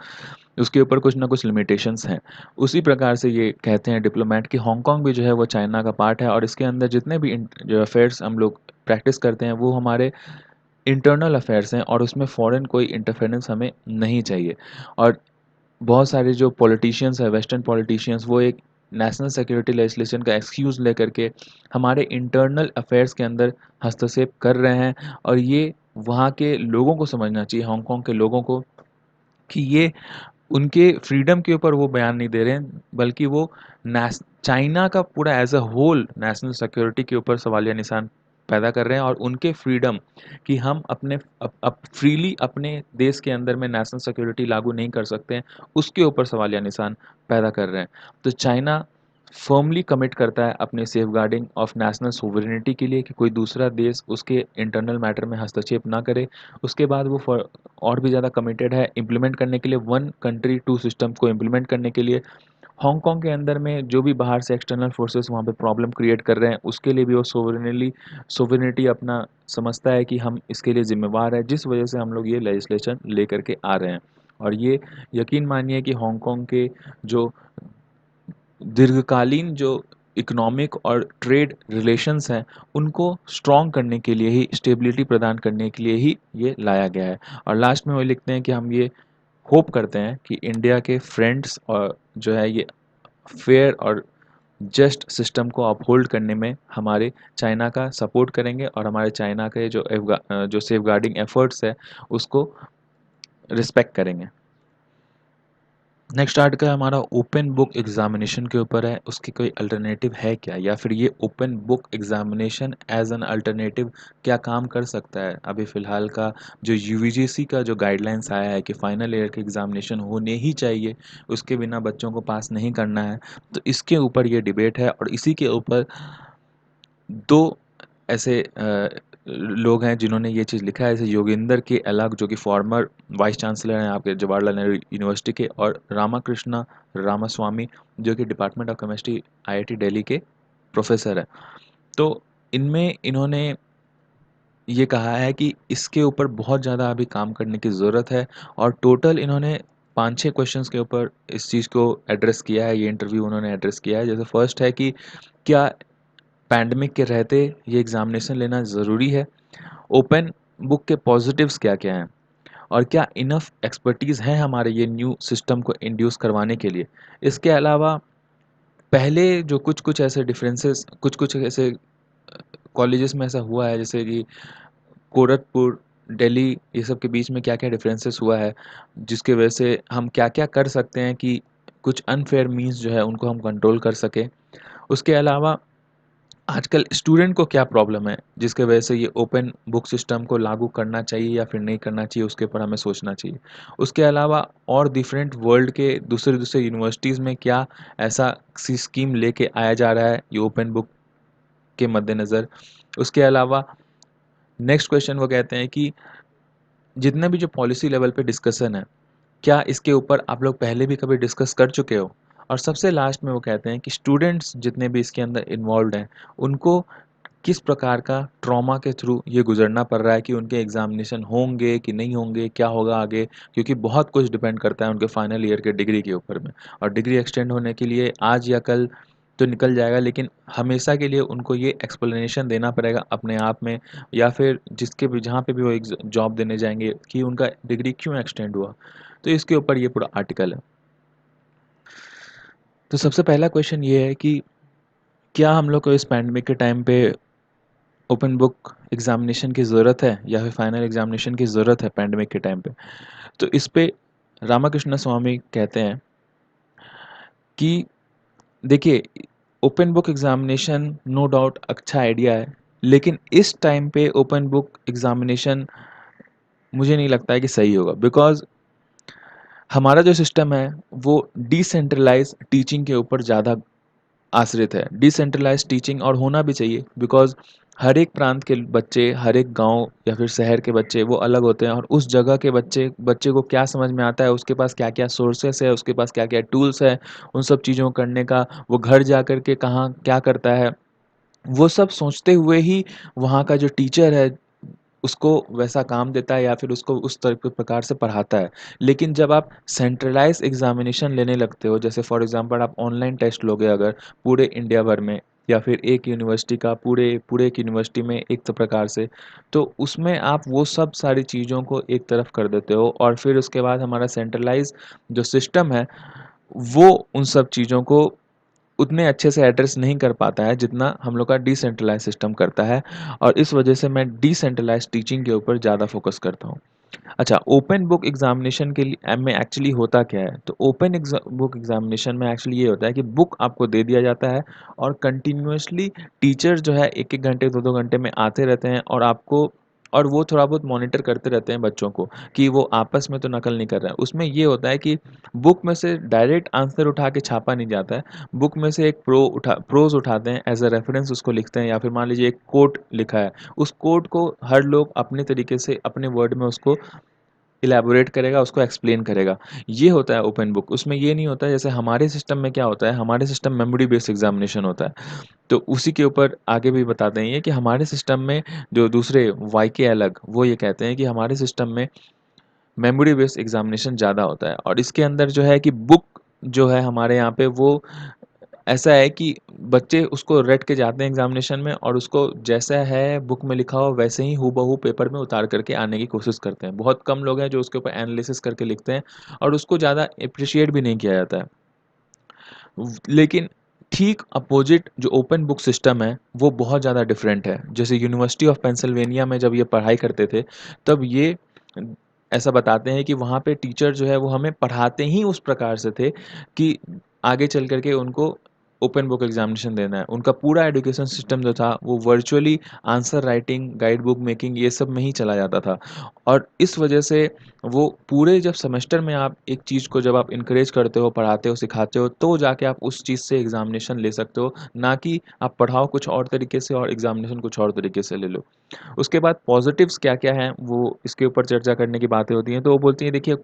Speaker 1: उसके ऊपर कुछ ना कुछ लिमिटेशंस हैं। उसी प्रकार से ये कहते हैं डिप्लोमेट कि हांगकांग भी जो है वो चाइना का पार्ट है, और इसके अंदर जितने भी जो अफेयर्स हम लोग प्रैक्टिस करते हैं वो हमारे इंटरनल अफेयर्स हैं, और उसमें फॉरेन कोई इंटरफेरेंस हमें नहीं चाहिए। और बहुत सारे जो पॉलिटिशियंस हैं, वेस्टर्न पॉलिटिशियंस, वो एक नेशनल सिक्योरिटी लेजिस्लेशन का एक्सक्यूज़ लेकर के हमारे इंटरनल अफेयर्स के अंदर हस्तक्षेप कर रहे हैं। और ये वहाँ के लोगों को समझना चाहिए, हांगकांग के लोगों को, कि ये उनके फ्रीडम के ऊपर वो बयान नहीं दे रहे हैं, बल्कि वो चाइना का पूरा as a whole national security के ऊपर सवालिया निशान पैदा कर रहे हैं, और उनके फ्रीडम कि हम अपने फ्रीली अपने देश के अंदर में नेशनल सिक्योरिटी लागू नहीं कर सकते हैं, उसके ऊपर सवालिया निशान पैदा कर रहे हैं। तो चाइना फर्मली कमिट करता है अपने safeguarding of national sovereignty के लिए कि कोई दूसरा देश उसके इंटरनल मैटर में हस्तक्षेप ना करे। उसके बाद वो और भी ज़्यादा कमिटेड है इम्प्लीमेंट करने के लिए, वन कंट्री टू सिस्टम को इम्प्लीमेंट करने के लिए। हांगकांग के अंदर में जो भी बाहर से एक्सटर्नल फोर्सेस वहाँ पे प्रॉब्लम क्रिएट कर रहे हैं, उसके लिए भी वो सोवरेनिटी अपना समझता है कि हम इसके लिए जिम्मेवार है, जिस वजह से हम लोग ये लेजिस्लेशन लेकर के आ रहे हैं। और ये यकीन मानिए कि हांगकांग के जो दीर्घकालीन जो इकोनॉमिक और ट्रेड रिलेशंस हैं, उनको स्ट्रॉन्ग करने के लिए ही, स्टेबिलिटी प्रदान करने के लिए ही ये लाया गया है। और लास्ट में वो लिखते हैं कि हम ये होप करते हैं कि इंडिया के फ्रेंड्स और जो है ये फेयर और जस्ट सिस्टम को अपहोल्ड करने में हमारे चाइना का सपोर्ट करेंगे, और हमारे चाइना के जो सेफ गार्डिंग एफर्ट्स है उसको रिस्पेक्ट करेंगे। नेक्स्ट आर्टिकल हमारा ओपन बुक एग्जामिनेशन के ऊपर है। उसकी कोई अल्टरनेटिव है क्या, या फिर ये open book examination as an alternative क्या काम कर सकता है। अभी फ़िलहाल का जो यूजीसी का जो गाइडलाइंस आया है कि फाइनल ईयर के एग्जामिनेशन होने ही चाहिए, उसके बिना बच्चों को पास नहीं करना है। तो इसके ऊपर ये डिबेट है, और इसी के ऊपर दो ऐसे लोग हैं जिन्होंने ये चीज़ लिखा है, जैसे योगेंद्र के अलग जो कि फॉर्मर वाइस चांसलर हैं आपके जवाहरलाल नेहरू यूनिवर्सिटी के, और रामाकृष्णा रामास्वामी जो कि department of chemistry IIT Delhi के प्रोफेसर हैं। तो इनमें इन्होंने ये कहा है कि इसके ऊपर बहुत ज़्यादा अभी काम करने की ज़रूरत है, और टोटल इन्होंने 5-6 क्वेश्चंस के ऊपर इस चीज़ को एड्रेस किया है, ये इंटरव्यू उन्होंने एड्रेस किया है। जैसे फर्स्ट है कि क्या पैंडेमिक के रहते ये एग्ज़ामिनेशन लेना ज़रूरी है? ओपन बुक के पॉजिटिव्स क्या-क्या हैं? और क्या इनफ एक्सपर्टीज़ है हमारे ये न्यू सिस्टम को इंड्यूस करवाने के लिए? इसके अलावा पहले जो कुछ-कुछ ऐसे डिफरेंसेस, कुछ-कुछ ऐसे कॉलेजेस में ऐसा हुआ है, जैसे कि गोरखपुर, दिल्ली, ये सब के बीच में क्या-क्या डिफरेंसेस हुआ है, जिसकी वजह से हम क्या-क्या कर सकते हैं कि कुछ अनफेयर मीन्स जो है उनको हम कंट्रोल कर सकें। उसके अलावा आजकल स्टूडेंट को क्या प्रॉब्लम है जिसके वजह से ये ओपन बुक सिस्टम को लागू करना चाहिए या फिर नहीं करना चाहिए, उसके ऊपर हमें सोचना चाहिए। उसके अलावा और डिफरेंट वर्ल्ड के दूसरे दूसरे यूनिवर्सिटीज़ में क्या ऐसा स्कीम लेके आया जा रहा है ये ओपन बुक के मद्देनज़र। उसके अलावा नेक्स्ट क्वेश्चन वो कहते हैं कि जितने भी जो पॉलिसी लेवल पे डिस्कशन है, क्या इसके ऊपर आप लोग पहले भी कभी डिस्कस कर चुके हो? और सबसे लास्ट में वो कहते हैं कि स्टूडेंट्स जितने भी इसके अंदर इन्वॉल्व्ड हैं, उनको किस प्रकार का ट्रॉमा के थ्रू ये गुज़रना पड़ रहा है कि उनके एग्ज़ामिनेशन होंगे कि नहीं होंगे, क्या होगा आगे? क्योंकि बहुत कुछ डिपेंड करता है उनके फाइनल ईयर के डिग्री के ऊपर में, और डिग्री एक्सटेंड होने के लिए आज या कल तो निकल जाएगा, लेकिन हमेशा के लिए उनको ये एक्सप्लेनेशन देना पड़ेगा अपने आप में, या फिर जिसके भी जहाँ पे भी वो जॉब देने जाएँगे कि उनका डिग्री क्यों एक्सटेंड हुआ। तो इसके ऊपर ये पूरा आर्टिकल है। तो सबसे पहला क्वेश्चन ये है कि क्या हम लोग को इस पैंडेमिक के टाइम पे ओपन बुक एग्ज़ामिनेशन की ज़रूरत है या फिर फाइनल एग्ज़ामिनेशन की ज़रूरत है पैंडेमिक के टाइम पे? तो इस पे रामाकृष्ण स्वामी कहते हैं कि देखिए, open book examination no doubt अच्छा आइडिया है, लेकिन इस टाइम पे ओपन बुक एग्ज़ामिनेशन मुझे नहीं लगता है कि सही होगा, बिकॉज़ हमारा जो सिस्टम है वो डिसेंट्रलाइज़ टीचिंग के ऊपर ज़्यादा आश्रित है। डिसेंट्रलाइज्ड टीचिंग और होना भी चाहिए, बिकॉज़ हर एक प्रांत के बच्चे, हर एक गाँव या फिर शहर के बच्चे वो अलग होते हैं और उस जगह के बच्चे बच्चे को क्या समझ में आता है, उसके पास क्या-क्या सोर्सेस है, उसके पास क्या-क्या टूल्स है, उन सब चीज़ों को करने का, वो घर जाकर के कहाँ क्या करता है, वो सब सोचते हुए ही वहाँ का जो टीचर है उसको वैसा काम देता है या फिर उसको उस प्रकार से पढ़ाता है। लेकिन जब आप सेंट्रलाइज़ एग्ज़ामिनेशन लेने लगते हो, जैसे फॉर एग्ज़ाम्पल आप ऑनलाइन टेस्ट लोगे अगर पूरे इंडिया भर में, या फिर एक यूनिवर्सिटी का पूरे पूरे एक यूनिवर्सिटी में एक प्रकार से, तो उसमें आप वो सब सारी चीज़ों को एक तरफ कर देते हो और फिर उसके बाद हमारा सेंट्रलाइज़ जो सिस्टम है, वो उन सब चीज़ों को उतने अच्छे से एड्रेस नहीं कर पाता है जितना हम लोग का डिसेंट्रलाइज़ सिस्टम करता है, और इस वजह से मैं डिसेंट्रलाइज़्ड टीचिंग के ऊपर ज़्यादा फ़ोकस करता हूँ। अच्छा, ओपन बुक एग्ज़ामिनेशन के लिए में एक्चुअली होता क्या है? तो ओपन बुक एग्ज़ामिनेशन में एक्चुअली ये होता है कि बुक आपको दे दिया जाता है और कंटिन्यूअसली टीचर जो है 1-1 घंटे, 2-2 घंटे में आते रहते हैं और आपको, और वो थोड़ा बहुत मॉनिटर करते रहते हैं बच्चों को कि वो आपस में तो नकल नहीं कर रहा है। उसमें ये होता है कि बुक में से डायरेक्ट आंसर उठा के छापा नहीं जाता है। बुक में से एक प्रोज़ उठाते हैं, एज़ अ रेफ़रेंस उसको लिखते हैं, या फिर मान लीजिए एक कोट लिखा है, उस कोट को हर लोग अपने तरीके से अपने वर्ड में उसको इलैबोरेट करेगा, उसको एक्सप्लेन करेगा। ये होता है ओपन बुक। उसमें ये नहीं होता है, जैसे हमारे सिस्टम में क्या होता है, हमारे सिस्टम मेमोरी बेस्ड एग्ज़ामिनेशन होता है। तो उसी के ऊपर आगे भी बताते हैं ये कि हमारे सिस्टम में जो दूसरे वाईके अलग, वो ये कहते हैं कि हमारे सिस्टम में मेमोरी बेस्ड एग्ज़ामिनेशन ज़्यादा होता है और इसके अंदर जो है कि बुक जो है हमारे यहाँ पे वो ऐसा है कि बच्चे उसको रट के जाते हैं एग्ज़ामिनेशन में और उसको जैसा है बुक में लिखा हो वैसे ही हूबहू पेपर में उतार करके आने की कोशिश करते हैं। बहुत कम लोग हैं जो उसके ऊपर एनालिसिस करके लिखते हैं और उसको ज़्यादा एप्रिशिएट भी नहीं किया जाता है। लेकिन ठीक अपोज़िट जो ओपन बुक सिस्टम है, वो बहुत ज़्यादा डिफरेंट है। जैसे यूनिवर्सिटी ऑफ पेंसिल्वेनिया में जब ये पढ़ाई करते थे, तब ये ऐसा बताते हैं कि वहाँ पे टीचर जो है वो हमें पढ़ाते ही उस प्रकार से थे कि आगे चल कर के उनको ओपन बुक एग्ज़ामिनेशन देना है। उनका पूरा एजुकेशन सिस्टम जो था वो virtually answer writing, guide book making ये सब में ही चला जाता था। और इस वजह से वो पूरे जब सेमेस्टर में आप एक चीज़ को जब आप एनकरेज करते हो, पढ़ाते हो, सिखाते हो, तो जाके आप उस चीज़ से एग्ज़ामिनेशन ले सकते हो, ना कि आप पढ़ाओ कुछ और तरीके से और एग्ज़ामिनेशन कुछ और तरीके से ले लो। उसके बाद पॉज़िटिव्स क्या-क्या हैं, वो इसके ऊपर चर्चा करने की बातें होती हैं, तो वो बोलती हैं देखिए,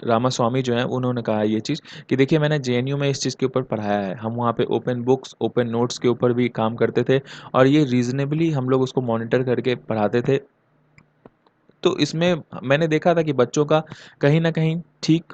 Speaker 1: रामास्वामी जो हैं उन्होंने कहा है ये चीज़ कि देखिए मैंने जेएनयू में इस चीज़ के ऊपर पढ़ाया है। हम वहाँ पे ओपन बुक्स, ओपन नोट्स के ऊपर भी काम करते थे और ये रीज़नेबली हम लोग उसको मॉनिटर करके पढ़ाते थे। तो इसमें मैंने देखा था कि बच्चों का कहीं न कहीं ठीक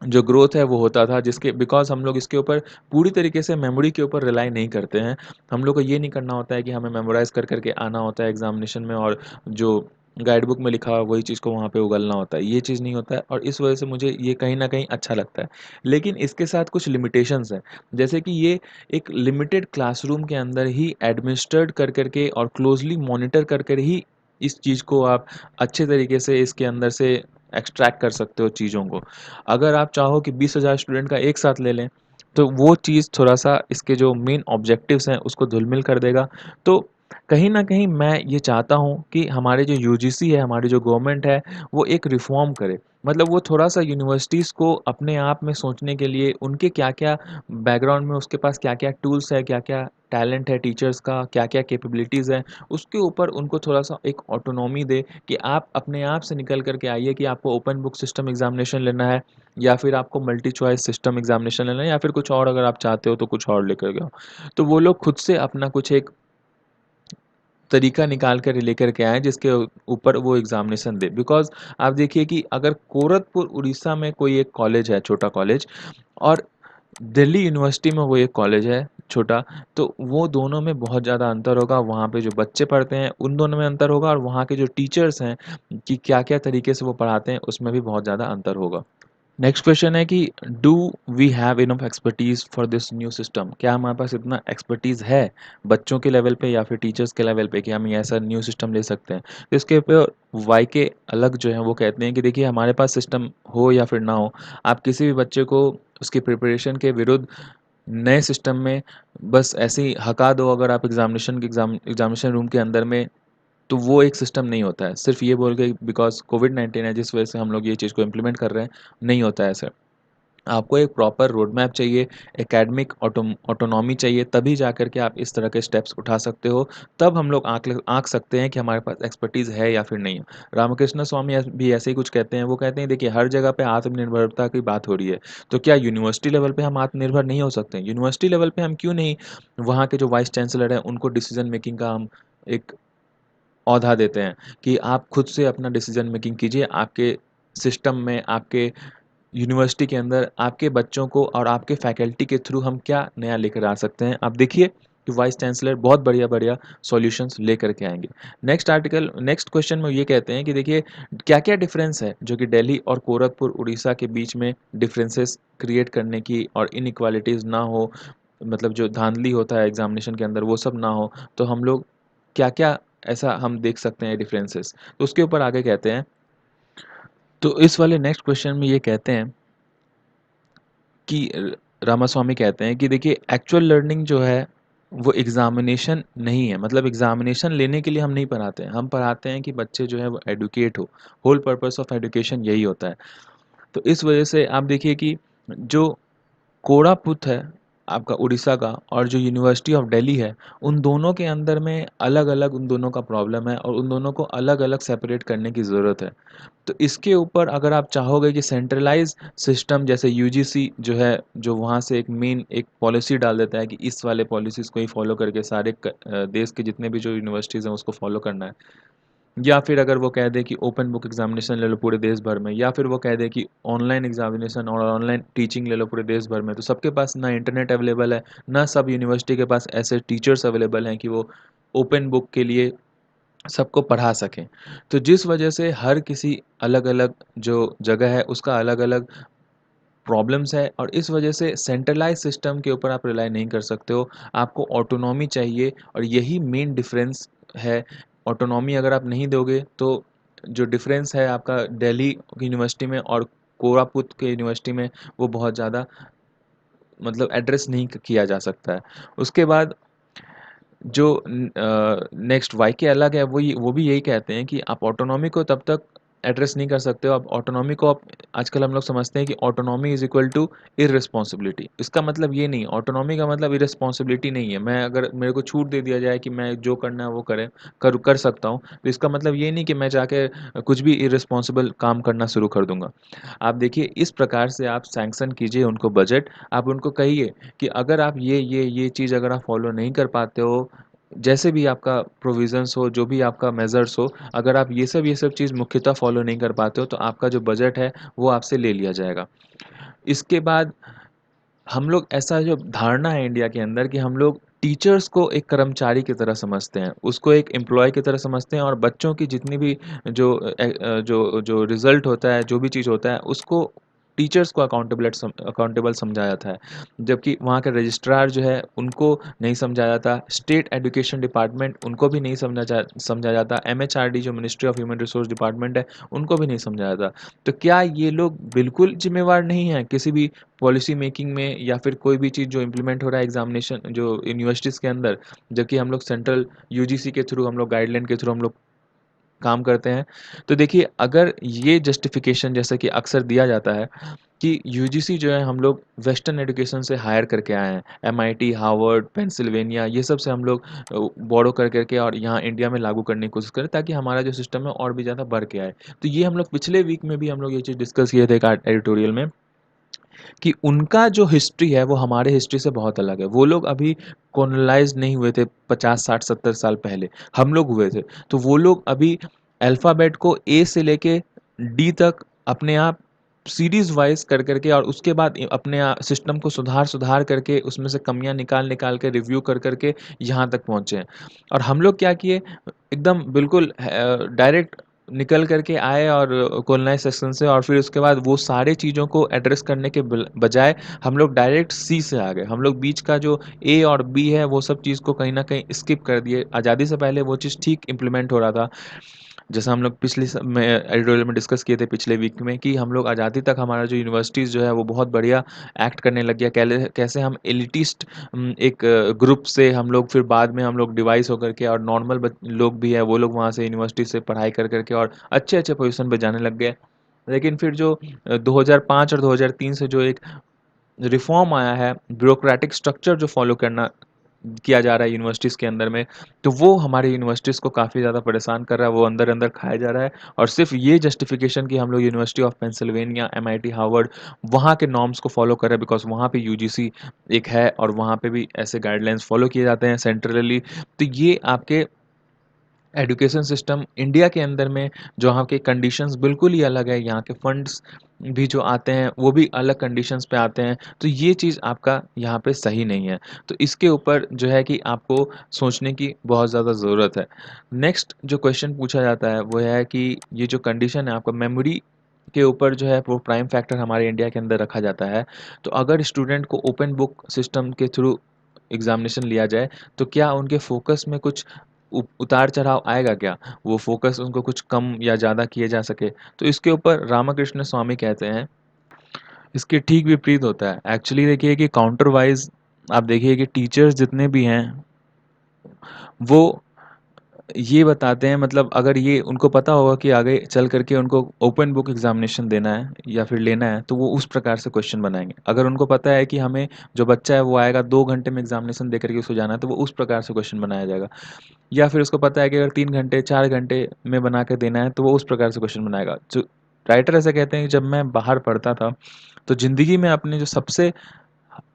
Speaker 1: जो ग्रोथ है वो होता था, जिसके बिकॉज़ हम लोग इसके ऊपर पूरी तरीके से मेमोरी के ऊपर रिलाई नहीं करते हैं। हम लोग को ये नहीं करना होता है कि हमें मेमोराइज़ कर के आना होता है एग्ज़ामिनेशन में और जो गाइड बुक में लिखा हुआ वही चीज़ को वहाँ पे उगलना होता है। ये चीज़ नहीं होता है और इस वज़ह से मुझे ये कहीं न कहीं अच्छा लगता है। लेकिन इसके साथ कुछ लिमिटेशंस हैं। जैसे कि ये एक लिमिटेड क्लासरूम के अंदर ही एडमिनिस्ट्रेट कर के और क्लोज़ली मॉनिटर कर ही इस चीज़ को आप अच्छे तरीके से इसके अंदर से एक्सट्रैक्ट कर सकते हो चीज़ों को। अगर आप चाहो कि 20,000 स्टूडेंट का एक साथ ले लें, तो वो चीज़ थोड़ा-सा इसके जो मेन ऑब्जेक्टिव्स हैं, उसको धूमिल कर देगा। तो कहीं न कहीं मैं ये चाहता हूँ कि हमारे जो यूजीसी है, हमारी जो गवर्नमेंट है, वो एक रिफ़ॉर्म करे। मतलब वो थोड़ा-सा यूनिवर्सिटीज़ को अपने आप में सोचने के लिए उनके क्या-क्या बैकग्राउंड में उसके पास क्या-क्या टूल्स है, क्या-क्या टैलेंट है टीचर्स का, क्या-क्या कैपेबिलिटीज़ हैं, उसके ऊपर उनको थोड़ा-सा एक ऑटोनॉमी दे कि आप अपने आप से निकल कर के आइए कि आपको ओपन बुक सिस्टम एग्ज़ामिनेशन लेना है या फिर आपको मल्टी चॉइस सिस्टम एग्ज़ामिनेशन लेना है या फिर कुछ और, अगर आप चाहते हो तो कुछ और लेकर के आओ। तो वो लोग खुद से अपना कुछ एक तरीका निकाल कर लेकर के आएँ जिसके ऊपर वो एग्ज़ामिनेशन दें। बिकॉज़ आप देखिए कि अगर गोरखपुर उड़ीसा में कोई एक कॉलेज है, छोटा कॉलेज, और दिल्ली यूनिवर्सिटी में वो एक कॉलेज है छोटा, तो वो दोनों में बहुत ज़्यादा अंतर होगा। वहाँ पे जो बच्चे पढ़ते हैं, उन दोनों में अंतर होगा और वहाँ के जो टीचर्स हैं कि क्या-क्या तरीके से वो पढ़ाते हैं, उसमें भी बहुत ज़्यादा अंतर होगा। नेक्स्ट क्वेश्चन है कि do we have enough expertise for this new system? क्या हमारे पास इतना एक्सपर्टीज़ है बच्चों के लेवल पे या फिर टीचर्स के लेवल पे कि हम ये ऐसा न्यू सिस्टम ले सकते हैं? तो इसके ऊपर वाई के अलग जो हैं वो कहते हैं कि देखिए, हमारे पास सिस्टम हो या फिर ना हो, आप किसी भी बच्चे को उसकी प्रिपरेशन के विरुद्ध नए सिस्टम में बस ऐसे ही हका दो, अगर आप एग्ज़ामिनेशन रूम के अंदर में, तो वो एक सिस्टम नहीं होता है। सिर्फ़ ये बोल के बिकॉज़ कोविड-19 है जिस वजह से हम लोग ये चीज़ को इम्प्लीमेंट कर रहे हैं, नहीं होता है ऐसा। आपको एक प्रॉपर रोड मैप चाहिए, एकेडमिक ऑटोनॉमी चाहिए, तभी जा कर के आप इस तरह के स्टेप्स उठा सकते हो। तब हम लोग आँक सकते हैं कि हमारे पास एक्सपर्टीज़ है या फिर नहीं है। रामकृष्ण स्वामी भी ऐसे ही कुछ कहते हैं, वो कहते हैं देखिए हर जगह पे आत्मनिर्भरता की बात हो रही है, तो क्या यूनिवर्सिटी लेवल पे हम आत्मनिर्भर नहीं हो सकते हैं? यूनिवर्सिटी लेवल पे हम क्यों नहीं वहाँ के जो वाइस चांसलर हैं उनको डिसीज़न मेकिंग का हम एक औहदा देते हैं कि आप खुद से अपना डिसीज़न मेकिंग कीजिए, आपके सिस्टम में, आपके यूनिवर्सिटी के अंदर आपके बच्चों को और आपके फैकल्टी के थ्रू हम क्या नया लेकर आ सकते हैं। आप देखिए कि वाइस चांसलर बहुत बढ़िया-बढ़िया सॉल्यूशंस लेकर के आएँगे। नेक्स्ट क्वेश्चन में ये कहते हैं कि देखिए क्या-क्या डिफरेंस है जो कि दिल्ली और गोरखपुर, उड़ीसा के बीच में डिफरेंसेस क्रिएट करने की और इनइक्वालिटीज़ ना हो, मतलब जो धाँधली होता है एग्ज़ामिनेशन के अंदर वो सब ना हो, तो हम लोग क्या-क्या ऐसा हम देख सकते हैं डिफरेंसेस? तो उसके ऊपर आगे कहते हैं, तो इस वाले नेक्स्ट क्वेश्चन में ये कहते हैं कि रामास्वामी कहते हैं कि देखिए एक्चुअल लर्निंग जो है वो एग्ज़ामिनेशन नहीं है। मतलब एग्ज़ामिनेशन लेने के लिए हम नहीं पढ़ाते हैं। हम पढ़ाते हैं कि बच्चे जो है वो एडुकेट हो। होल पर्पस ऑफ एजुकेशन यही होता है। तो इस वजह से आप देखिए कि जो कोरापुत है आपका उड़ीसा का और जो यूनिवर्सिटी ऑफ दिल्ली है, उन दोनों के अंदर में अलग-अलग उन दोनों का प्रॉब्लम है और उन दोनों को अलग-अलग सेपरेट करने की ज़रूरत है। तो इसके ऊपर अगर आप चाहोगे कि सेंट्रलाइज़ सिस्टम जैसे यूजीसी जो है, जो वहाँ से एक मेन एक पॉलिसी डाल देता है कि इस वाले पॉलिसीज़ को ही फॉलो करके सारे देश के जितने भी जो यूनिवर्सिटीज़ हैं उसको फॉलो करना है। या फिर अगर वो कह दे कि ओपन बुक एग्ज़ामिनेशन ले लो पूरे देश भर में, या फिर वो कह दे कि ऑनलाइन एग्ज़ामिनेशन और ऑनलाइन टीचिंग ले लो पूरे देश भर में, तो सबके पास ना इंटरनेट अवेलेबल है, ना सब यूनिवर्सिटी के पास ऐसे टीचर्स अवेलेबल हैं कि वो ओपन बुक के लिए सबको पढ़ा सकें। तो जिस वजह से हर किसी अलग-अलग जो जगह है उसका अलग-अलग प्रॉब्लम्स है और इस वजह से सेंट्रलाइज़ सिस्टम के ऊपर आप रिलाई नहीं कर सकते हो। आपको ऑटोनॉमी चाहिए और यही मेन डिफ़रेंस है। ऑटोनॉमी अगर आप नहीं दोगे तो जो डिफ़रेंस है आपका दिल्ली यूनिवर्सिटी में और कोरापुत के यूनिवर्सिटी में, वो बहुत ज़्यादा मतलब एड्रेस नहीं किया जा सकता है। उसके बाद जो नेक्स्ट वाई के अलग है वो भी यही कहते हैं कि आप ऑटोनॉमी को तब तक एड्रेस नहीं कर सकते हो। आप ऑटोनॉमी को आप आजकल हम लोग समझते हैं कि ऑटोनॉमी इज़ इक्वल टू इर्रेस्पॉन्सिबिलिटी। इसका मतलब ये नहीं, ऑटोनॉमी का मतलब इर्रेस्पॉन्सिबिलिटी नहीं है। मैं अगर मेरे को छूट दे दिया जाए कि मैं जो करना है वो कर सकता हूँ, तो इसका मतलब ये नहीं कि मैं जाके कुछ भी इर्रेस्पॉन्सिबल काम करना शुरू कर दूँगा। आप देखिए इस प्रकार से आप सैंक्शन कीजिए उनको बजट, आप उनको कहिए कि अगर आप ये चीज़ अगर आप फॉलो नहीं कर पाते हो, जैसे भी आपका प्रोविज़न्स हो, जो भी आपका मेजर्स हो, अगर आप ये सब चीज़ मुख्यतः फॉलो नहीं कर पाते हो, तो आपका जो बजट है, वो आपसे ले लिया जाएगा। इसके बाद हम लोग ऐसा जो धारणा है इंडिया के अंदर कि हम लोग टीचर्स को एक कर्मचारी की तरह समझते हैं, उसको एक एम्प्लॉयी की तरह समझते हैं और बच्चों की जितनी भी जो रिज़ल्ट होता है, जो भी चीज़ होता है, उसको टीचर्स को अकाउंटेबल समझा जाता है। जबकि वहाँ के रजिस्ट्रार जो है, उनको नहीं समझा जाता, स्टेट एजुकेशन डिपार्टमेंट उनको भी नहीं समझा जाता, एमएचआरडी जो ministry of human resource department है, उनको भी नहीं समझा जाता। तो क्या ये लोग बिल्कुल ज़िम्मेवार नहीं हैं किसी भी पॉलिसी मेकिंग में या फिर कोई भी चीज़ जो इम्प्लीमेंट हो रहा है एग्जामिनेशन जो यूनिवर्सिटीज़ के अंदर, जबकि हम लोग सेंट्रल यूजीसी के थ्रू हम लोग गाइडलाइन के थ्रू हम लोग काम करते हैं। तो देखिए अगर ये जस्टिफिकेशन जैसा कि अक्सर दिया जाता है कि यूजीसी जो है हम लोग वेस्टर्न एजुकेशन से हायर करके आए हैं, एमआईटी, हार्वर्ड, पेंसिल्वेनिया ये सब से हम लोग बोरो कर के और यहाँ इंडिया में लागू करने की कोशिश करें ताकि हमारा जो सिस्टम है और भी ज़्यादा बढ़ के आए। तो ये हम लोग पिछले वीक में भी हम लोग ये चीज़ डिस्कस किए थे एक एडिटोरियल में कि उनका जो हिस्ट्री है वो हमारे हिस्ट्री से बहुत अलग है। वो लोग अभी कॉलोनाइज़ नहीं हुए थे 50, 60, 70 साल पहले, हम लोग हुए थे। तो वो लोग अभी अल्फ़ाबेट को ए से लेके डी तक अपने आप सीरीज़ वाइज़ कर के और उसके बाद अपने सिस्टम को सुधार करके उसमें से कमियाँ निकाल के रिव्यू कर के यहाँ तक पहुँचे हैं। और हम लोग क्या किए एकदम बिल्कुल डायरेक्ट निकल कर के आए और कॉलोनाइज़ सेक्शन से और फिर उसके बाद वो सारे चीज़ों को एड्रेस करने के बजाय हम लोग डायरेक्ट सी से आ गए। हम लोग बीच का जो ए और बी है वो सब चीज़ को कहीं न कहीं स्किप कर दिए। आज़ादी से पहले वो चीज़ ठीक इम्प्लीमेंट हो रहा था। जैसा हम लोग पिछली स में एडिटोरियल में डिस्कस किए थे पिछले वीक में कि हम लोग आज़ादी तक हमारा जो यूनिवर्सिटीज़ जो है वो बहुत बढ़िया एक्ट करने लग गया। कैसे हम एलिटिस्ट एक ग्रुप से हम लोग फिर बाद में हम लोग डिवाइस होकर के और नॉर्मल लोग भी हैं वो लोग वहाँ से यूनिवर्सिटी से पढ़ाई कर के और अच्छे-अच्छे पोज़ीशन पे जाने लग गए। लेकिन फिर जो 2005 और 2003 से जो एक रिफॉर्म आया है, ब्यूरोक्रेटिक स्ट्रक्चर जो फॉलो करना किया जा रहा है यूनिवर्सिटीज़ के अंदर में, तो वो हमारे यूनिवर्सिटीज़ को काफ़ी ज़्यादा परेशान कर रहा है, वो अंदर-अंदर खाया जा रहा है। और सिर्फ़ ये जस्टिफ़िकेशन कि हम लोग university of Pennsylvania, MIT, Harvard वहाँ के नॉर्म्स को फ़ॉलो कर रहे हैं बिकॉज़ वहाँ पे यूजीसी एक है और वहाँ पे भी ऐसे गाइडलाइंस फ़ॉलो किए जाते हैं सेंट्रली। तो ये आपके एजुकेशन सिस्टम इंडिया के अंदर में जहाँ के कंडीशंस बिल्कुल ही अलग है, यहाँ के फंड्स भी जो आते हैं वो भी अलग कंडीशंस पे आते हैं, तो ये चीज़ आपका यहाँ पे सही नहीं है। तो इसके ऊपर जो है कि आपको सोचने की बहुत ज़्यादा ज़रूरत है। नेक्स्ट जो क्वेश्चन पूछा जाता है वो है कि ये जो कंडीशन है आपका मेमोरी के ऊपर जो है वो प्राइम फैक्टर हमारे इंडिया के अंदर रखा जाता है। तो अगर स्टूडेंट को ओपन बुक सिस्टम के थ्रू एग्ज़ामिनेशन लिया जाए, तो क्या उनके फ़ोकस में कुछ उतार-चढ़ाव आएगा क्या? वो फ़ोकस उनको कुछ कम या ज़्यादा किए जा सके? तो इसके ऊपर रामाकृष्ण स्वामी कहते हैं, इसके ठीक विपरीत होता है। एक्चुअली देखिए कि काउंटर वाइज़ आप देखिए कि टीचर्स जितने भी हैं, वो ये बताते हैं मतलब अगर ये उनको पता होगा कि आगे चल कर के उनको ओपन बुक एग्ज़ामिनेशन देना है या फिर लेना है, तो वो उस प्रकार से क्वेश्चन बनाएँगे। अगर उनको पता है कि हमें जो बच्चा है वो आएगा 2 घंटे में एग्ज़ामिनेशन दे कर के उसको जाना है, तो वो उस प्रकार से क्वेश्चन बनाया जाएगा। या फिर उसको पता है कि अगर 3 घंटे, 4 घंटे में बना के देना है, तो वो उस प्रकार से क्वेश्चन बनाएगा। जो राइटर ऐसा कहते हैं कि जब मैं बाहर पढ़ता था, तो ज़िंदगी में अपने जो सबसे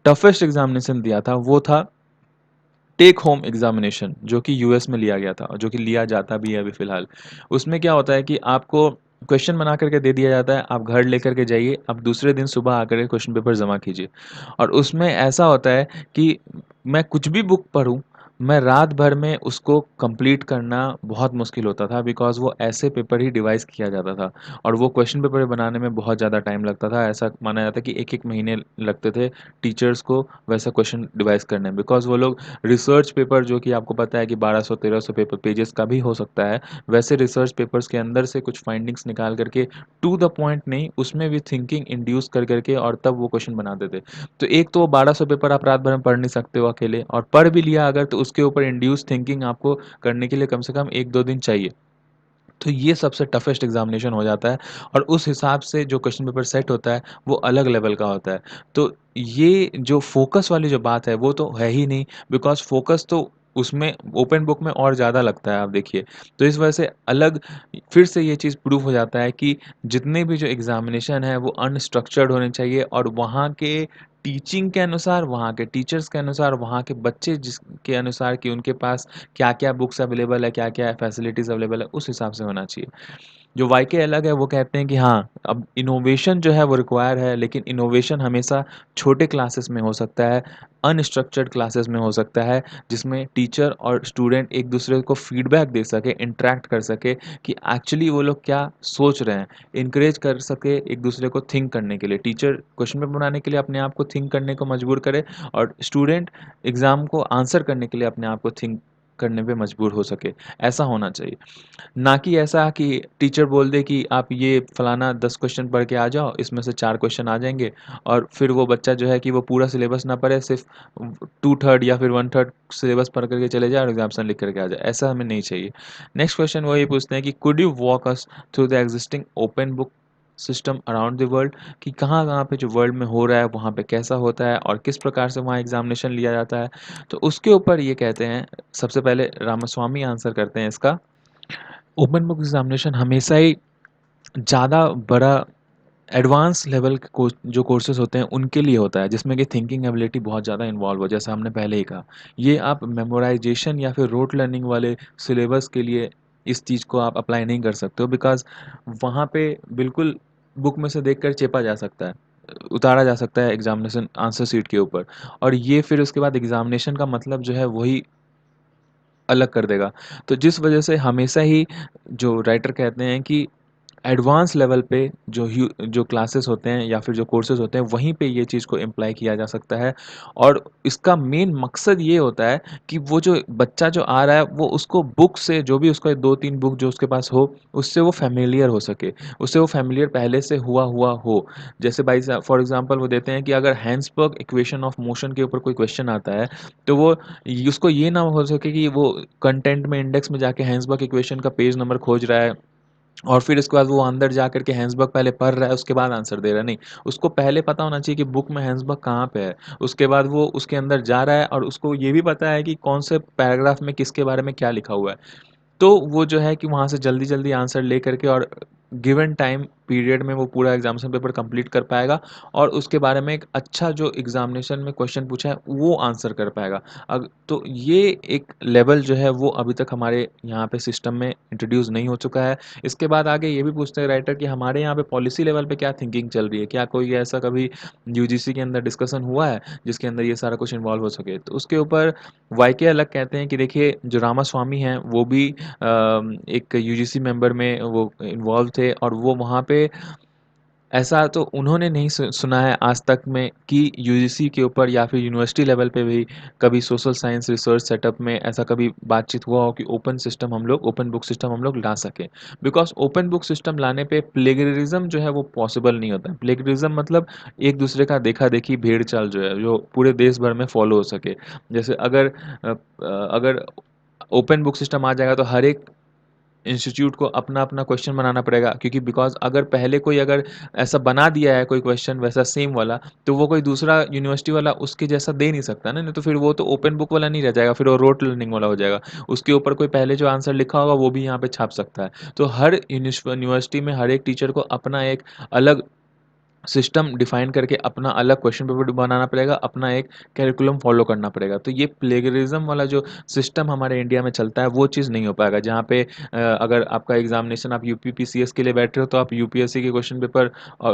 Speaker 1: टफ़ेस्ट एग्ज़ामिनेशन दिया था, वो था टेक होम एग्ज़ामिनेशन, जो कि यूएस में लिया गया था और जो कि लिया जाता भी है अभी फ़िलहाल। उसमें क्या होता है कि आपको क्वेश्चन बना कर के दे दिया जाता है, आप घर लेकर के जाइए, आप दूसरे दिन सुबह आकर के क्वेश्चन पेपर जमा कीजिए। और उसमें ऐसा होता है कि मैं कुछ भी बुक पढूँ, मैं रात भर में उसको कंप्लीट करना बहुत मुश्किल होता था बिकॉज़ वो ऐसे पेपर ही डिवाइस किया जाता था और वो क्वेश्चन पेपर बनाने में बहुत ज़्यादा टाइम लगता था। ऐसा माना जाता है कि 1-1 महीने लगते थे टीचर्स को वैसा क्वेश्चन डिवाइस करने में बिकॉज़ वो लोग रिसर्च पेपर जो कि आपको पता है कि 1200-1300 पेपर पेजेस का भी हो सकता है, वैसे रिसर्च पेपर्स के अंदर से कुछ फाइंडिंग्स निकाल करके टू द पॉइंट नहीं, उसमें भी थिंकिंग इंड्यूस कर करके और तब वो क्वेश्चन बनाते थे। तो एक तो वो 1200 पेपर आप रात भर में पढ़ नहीं सकते हो अकेले और पढ़ भी लिया अगर तो उसके ऊपर इंड्यूस थिंकिंग आपको करने के लिए कम से कम 1-2 दिन चाहिए। तो ये सबसे टफ़ेस्ट एग्ज़ामिनेशन हो जाता है और उस हिसाब से जो क्वेश्चन पेपर सेट होता है, वो अलग लेवल का होता है। तो ये जो फ़ोकस वाली जो बात है, वो तो है ही नहीं बिकॉज़ फ़ोकस तो उसमें ओपन बुक में और ज़्यादा लगता है आप देखिए। तो इस वजह से अलग फिर से ये चीज़ प्रूव हो जाता है कि जितने भी जो एग्ज़ामिनेशन है, वो अनस्ट्रक्चर्ड होने चाहिए और वहाँ के टीचिंग के अनुसार, वहाँ के टीचर्स के अनुसार, वहाँ के बच्चे जिसके अनुसार कि उनके पास क्या-क्या बुक्स अवेलेबल है, क्या-क्या फैसिलिटीज़ अवेलेबल है, उस हिसाब से होना चाहिए। जो वाईके अलग है, वो कहते हैं कि हाँ, अब इनोवेशन जो है वो रिक्वायर है, लेकिन इनोवेशन हमेशा छोटे क्लासेस में हो सकता है, अनस्ट्रक्चर्ड क्लासेस में हो सकता है, जिसमें टीचर और स्टूडेंट एक-दूसरे को फीडबैक दे सके, इंटरैक्ट कर सके कि एक्चुअली वो लोग क्या सोच रहे हैं। एनकरेज कर सके एक-दूसरे को थिंक करने के लिए। टीचर क्वेश्चन पेपर बनाने के लिए अपने आप को थिंक करने को मजबूर करे और स्टूडेंट एग्ज़ाम को आंसर करने के लिए अपने आप को थिंक करने पे मजबूर हो सके, ऐसा होना चाहिए। ना कि ऐसा कि टीचर बोल दे कि आप ये फलाना 10 क्वेश्चन पढ़ के आ जाओ, इसमें से 4 क्वेश्चन आ जाएँगे और फिर वो बच्चा जो है कि वो पूरा सिलेबस ना पढ़े, सिर्फ़ 2/3 या फिर 1/3 सिलेबस पढ़ कर के चले जाए और एग्ज़ाम्स लिख कर के आ जाए, ऐसा हमें नहीं चाहिए। नेक्स्ट क्वेश्चन वो ये पूछते हैं कि could you walk us through the existing open book system around the world कि कहाँ-कहाँ पे जो वर्ल्ड में हो रहा है, वहाँ पे कैसा होता है और किस प्रकार से वहाँ एग्ज़ामिनेशन लिया जाता है? तो उसके ऊपर ये कहते हैं, सबसे पहले रामास्वामी आंसर करते हैं इसका ओपन बुक एग्ज़ामिनेशन हमेशा ही ज़्यादा बड़ा एडवांस लेवल के जो कोर्सेज़ होते हैं उनके लिए होता है जिसमें कि थिंकिंग एबिलिटी बहुत ज़्यादा इन्वॉल्व हो जैसा हमने पहले ही कहा। ये आप मेमोराइज़ेशन या फिर रोट लर्निंग वाले सिलेबस के लिए इस चीज़ को आप अप्लाई नहीं कर सकते हो बिकॉज़ वहाँ पे बिल्कुल बुक में से देखकर चेपा जा सकता है। उतारा जा सकता है एग्ज़ामिनेशन आंसर शीट के ऊपर और ये फिर उसके बाद एग्ज़ामिनेशन का मतलब जो है वही अलग कर देगा। तो जिस वज़ह से हमेशा ही जो राइटर कहते हैं कि एडवांस लेवल पे जो क्लासेस होते हैं या फिर जो कोर्सेज़ होते हैं, वहीं पे ये चीज़ को इम्प्लाई किया जा सकता है और इसका मेन मकसद ये होता है कि वो जो बच्चा जो आ रहा है, वो उसको बुक से जो भी उसका 2-3 बुक जो उसके पास हो, उससे वो फ़ैमिलियर हो सके। उससे वो फ़ैमिलियर पहले से हुआ हुआ हो। जैसे फॉर एग्ज़ाम्पल वो देते हैं कि अगर हैंसबर्ग इक्वेशन ऑफ मोशन के ऊपर कोई क्वेश्चन आता है, तो वो उसको ये ना हो सके कि वो कंटेंट में इंडेक्स में जाके हैंसबर्ग इक्वेशन का पेज नंबर खोज रहा है और फिर उसके बाद वो अंदर जा कर के हैंसबर्ग पहले पढ़ रहा है, उसके बाद आंसर दे रहा है, नहीं। उसको पहले पता होना चाहिए कि बुक में हैंसबर्ग कहाँ पे है। उसके बाद वो उसके अंदर जा रहा है और उसको ये भी पता है कि कौन से पैराग्राफ में किसके बारे में क्या लिखा हुआ है। तो वो जो है कि वहाँ से जल्दी-जल्दी आंसर ले करके और गिवन टाइम पीरियड में वो पूरा एग्ज़ामिनेशन पेपर कंप्लीट कर पाएगा और उसके बारे में एक अच्छा जो एग्ज़ामिनेशन में क्वेश्चन पूछा है, वो आंसर कर पाएगा। अग तो ये एक लेवल जो है वो अभी तक हमारे यहाँ पे सिस्टम में इंट्रोड्यूस नहीं हो चुका है। इसके बाद आगे ये भी पूछते हैं राइटर कि हमारे यहाँ पे पॉलिसी लेवल पे क्या थिंकिंग चल रही है? क्या कोई ऐसा कभी यूजीसी के अंदर डिस्कशन हुआ है, जिसके अंदर ये सारा कुछ इन्वॉल्व हो सके? तो उसके ऊपर वाईके अलग कहते हैं कि देखिए जो रामास्वामी हैं वो भी एक यूजीसी मेंबर में वो इन्वॉल्व थे और वो वहाँ पे ऐसा तो उन्होंने नहीं सुना है आज तक में कि यूजीसी के ऊपर या फिर यूनिवर्सिटी लेवल पे भी कभी सोशल साइंस रिसर्च सेटअप में ऐसा कभी बातचीत हुआ हो कि ओपन बुक सिस्टम हम लोग ला सकें। बिकॉज़ ओपन बुक सिस्टम लाने पे प्लेगरिज्म जो है वो पॉसिबल नहीं होता है। प्लेगरिज्म मतलब एक दूसरे का देखा-देखी भेड़-चाल जो है, जो पूरे देश भर में फॉलो हो सके। जैसे अगर ओपन बुक सिस्टम आ जाएगा तो हर एक इंस्टीट्यूट को अपना-अपना क्वेश्चन बनाना पड़ेगा, क्योंकि बिकॉज़ अगर पहले कोई अगर ऐसा बना दिया है कोई क्वेश्चन वैसा सेम वाला, तो वो कोई दूसरा यूनिवर्सिटी वाला उसके जैसा दे नहीं सकता ना, नहीं तो फिर वो तो ओपन बुक वाला नहीं रह जाएगा, फिर वो रोट लर्निंग वाला हो जाएगा। उसके ऊपर कोई पहले जो आंसर लिखा होगा वो भी यहाँ पे छाप सकता है। तो हर यूनिवर्सिटी में हर एक टीचर को अपना एक अलग सिस्टम डिफाइन करके अपना अलग क्वेश्चन पेपर बनाना पड़ेगा, अपना एक करिकुलम फॉलो करना पड़ेगा। तो ये प्लेगरिज्म वाला जो सिस्टम हमारे इंडिया में चलता है, वो चीज़ नहीं हो पाएगा। जहाँ पे अगर आपका एग्ज़ामिनेशन आप यूपीपीसीएस के लिए बैठ रहे हो, तो आप यूपीएससी के क्वेश्चन पेपर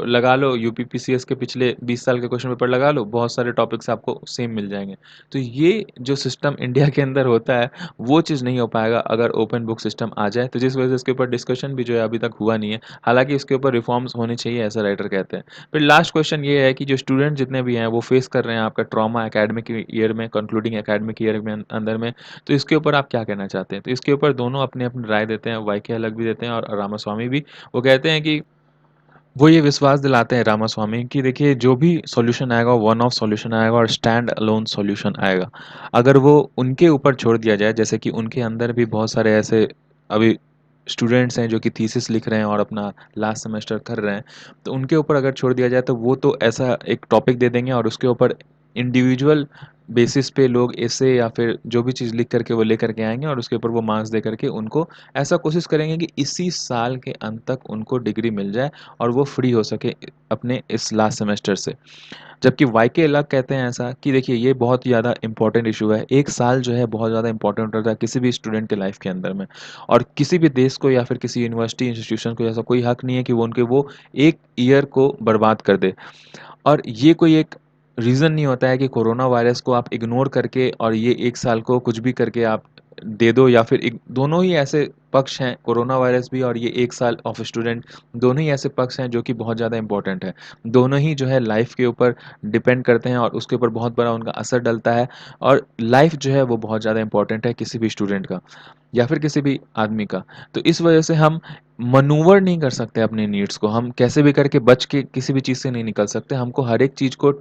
Speaker 1: लगा लो, यूपीपीसीएस के पिछले 20 साल के क्वेश्चन पेपर लगा लो, बहुत सारे टॉपिक्स आपको सेम मिल जाएँगे। तो ये जो सिस्टम इंडिया के अंदर होता है, वो चीज़ नहीं हो पाएगा अगर ओपन बुक सिस्टम आ जाए। तो जिस वजह से इसके ऊपर डिस्कशन भी जो है अभी तक हुआ नहीं है। हालाँकि इसके ऊपर रिफॉर्म्स होने चाहिए, ऐसा राइटर कहते हैं। फिर लास्ट क्वेश्चन ये है कि जो स्टूडेंट जितने भी हैं वो फेस कर रहे हैं आपका ट्रॉमा एकेडमिक ईयर में, कंक्लूडिंग एकेडमिक ईयर में अंदर में, तो इसके ऊपर आप क्या कहना चाहते हैं? तो इसके ऊपर दोनों अपनी-अपनी राय देते हैं, वाईके अलग भी देते हैं और रामास्वामी भी। वो कहते हैं कि वो ये विश्वास दिलाते हैं रामास्वामी कि देखिए जो भी सॉल्यूशन आएगा वन ऑफ सॉल्यूशन आएगा और स्टैंड अलोन सॉल्यूशन आएगा। अगर वो उनके ऊपर छोड़ दिया जाए, जैसे कि उनके अंदर भी बहुत सारे ऐसे अभी स्टूडेंट्स हैं जो कि थीसिस लिख रहे हैं और अपना लास्ट सेमेस्टर कर रहे हैं, तो उनके ऊपर अगर छोड़ दिया जाए तो वो तो ऐसा एक टॉपिक दे देंगे और उसके ऊपर इंडिविजुअल बेसिस पे लोग ऐसे या फिर जो भी चीज़ लिख करके वो लेकर के आएँगे और उसके ऊपर वो मार्क्स दे करके उनको ऐसा कोशिश करेंगे कि इसी साल के अंत तक उनको डिग्री मिल जाए और वो फ्री हो सके अपने इस लास्ट सेमेस्टर से। जबकि वाईके अलग कहते हैं ऐसा कि देखिए ये बहुत ही ज़्यादा इम्पोर्टेंट इशू है। एक साल जो है बहुत ज़्यादा इम्पोर्टेंट होता है किसी भी स्टूडेंट के लाइफ के अंदर में। और किसी भी देश को या फिर किसी यूनिवर्सिटी इंस्टीट्यूशन को ऐसा कोई हक नहीं है कि वो 1 ईयर को बर्बाद कर दे। और ये कोई एक रीज़न नहीं होता है कि कोरोना वायरस को आप इग्नोर करके और ये 1 साल को कुछ भी करके आप दे दो, या फिर दोनों ही ऐसे पक्ष हैं, कोरोना वायरस भी और ये 1 साल ऑफ स्टूडेंट, दोनों ही ऐसे पक्ष हैं जो कि बहुत ज़्यादा इम्पोर्टेंट है। दोनों ही जो है लाइफ के ऊपर डिपेंड करते हैं और उसके ऊपर बहुत बड़ा उनका असर डलता है और लाइफ जो है वो बहुत ज़्यादा इम्पोर्टेंट है किसी भी स्टूडेंट का या फिर किसी भी आदमी का। तो इस वजह से हम मनूवर नहीं कर सकते अपनी नीड्स को, हम कैसे भी करके बच के किसी भी चीज़ से नहीं निकल सकते, हमको हर एक चीज़ को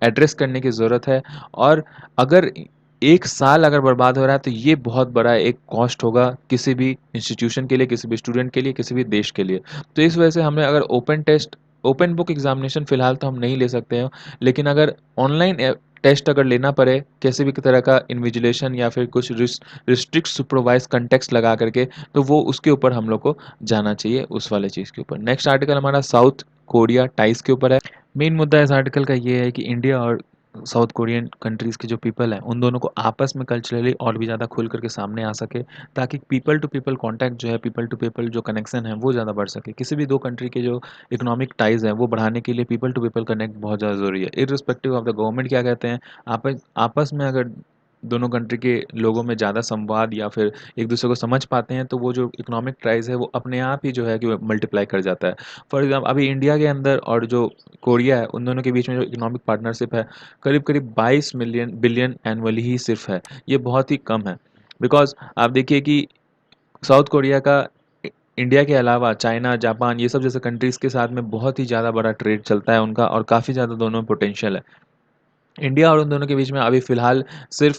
Speaker 1: एड्रेस करने की ज़रूरत है। और अगर 1 साल अगर बर्बाद हो रहा है तो ये बहुत बड़ा एक कॉस्ट होगा किसी भी इंस्टीट्यूशन के लिए, किसी भी स्टूडेंट के लिए, किसी भी देश के लिए। तो इस वजह से हमें अगर ओपन बुक एग्ज़ामिनेशन फ़िलहाल तो हम नहीं ले सकते हैं, लेकिन अगर ऑनलाइन टेस्ट अगर लेना पड़े, किसी भी तरह का इन्विजिलेशन या फिर कुछ रिस्ट्रिक्ट सुपरवाइज़ कॉन्टेक्स्ट लगा करके, तो वो उसके ऊपर हम लोग को जाना चाहिए, उस वाले चीज़ के ऊपर। नेक्स्ट आर्टिकल हमारा साउथ कोरिया टाइज़ के ऊपर है। मेन मुद्दा इस आर्टिकल का ये है कि इंडिया और साउथ कोरियन कंट्रीज़ के जो पीपल हैं, उन दोनों को आपस में कल्चरली और भी ज़्यादा खुल करके सामने आ सके, ताकि पीपल टू पीपल कॉन्टैक्ट जो है, पीपल टू पीपल जो कनेक्शन है, वो ज़्यादा बढ़ सके। किसी भी 2 कंट्री के जो इकोनॉमिक टाइज़ हैं, वो बढ़ाने के लिए पीपल टू पीपल कनेक्ट बहुत ज़्यादा ज़रूरी है। इर्रिस्पेक्टिव ऑफ द गवर्नमेंट क्या कहते हैं, आपस में अगर दोनों कंट्री के लोगों में ज़्यादा संवाद या फिर एक-दूसरे को समझ पाते हैं, तो वो जो इकोनॉमिक टाइज़ है, वो अपने आप ही जो है कि वो मल्टीप्लाई कर जाता है। फॉर एग्ज़ाम्पल अभी इंडिया के अंदर और जो कोरिया है, उन दोनों के बीच में जो इकोनॉमिक पार्टनरशिप है, करीब-करीब 22 मिलियन बिलियन एनुअली ही सिर्फ़ है। ये बहुत ही कम है। बिकॉज़ आप देखिए कि साउथ कोरिया का इंडिया के अलावा चाइना, जापान ये सब जैसे कंट्रीज़ के साथ में बहुत ही ज़्यादा बड़ा ट्रेड चलता है उनका और काफ़ी ज़्यादा दोनों में पोटेंशियल है। इंडिया और उन दोनों के बीच में अभी फ़िलहाल सिर्फ़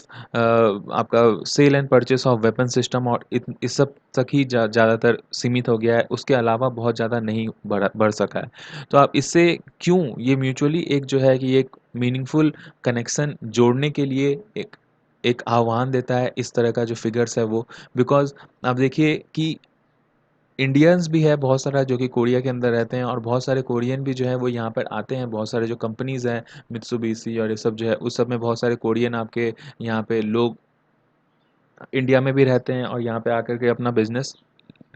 Speaker 1: आपका sale and purchase of weapon system और इत इस सब तक ही ज़्यादातर सीमित हो गया है, उसके अलावा बहुत ज़्यादा नहीं बढ़ सका है। तो आप इससे क्यों ये म्यूचुअली एक जो है कि एक मीनिंगफुल कनेक्शन जोड़ने के लिए एक आह्वान देता है, इस तरह का जो फ़िगर्स है वो। बिकॉज़ आप देखिए कि इंडियंस भी है बहुत सारा जो कि कोरिया के अंदर रहते हैं, और बहुत सारे कोरियन भी जो है वो यहाँ पर आते हैं। बहुत सारे जो कंपनीज़ हैं, मित्सुबिशी और ये सब जो है, उस सब में बहुत सारे कोरियन आपके यहाँ पे लोग इंडिया में भी रहते हैं और यहाँ पे आकर के अपना बिज़नेस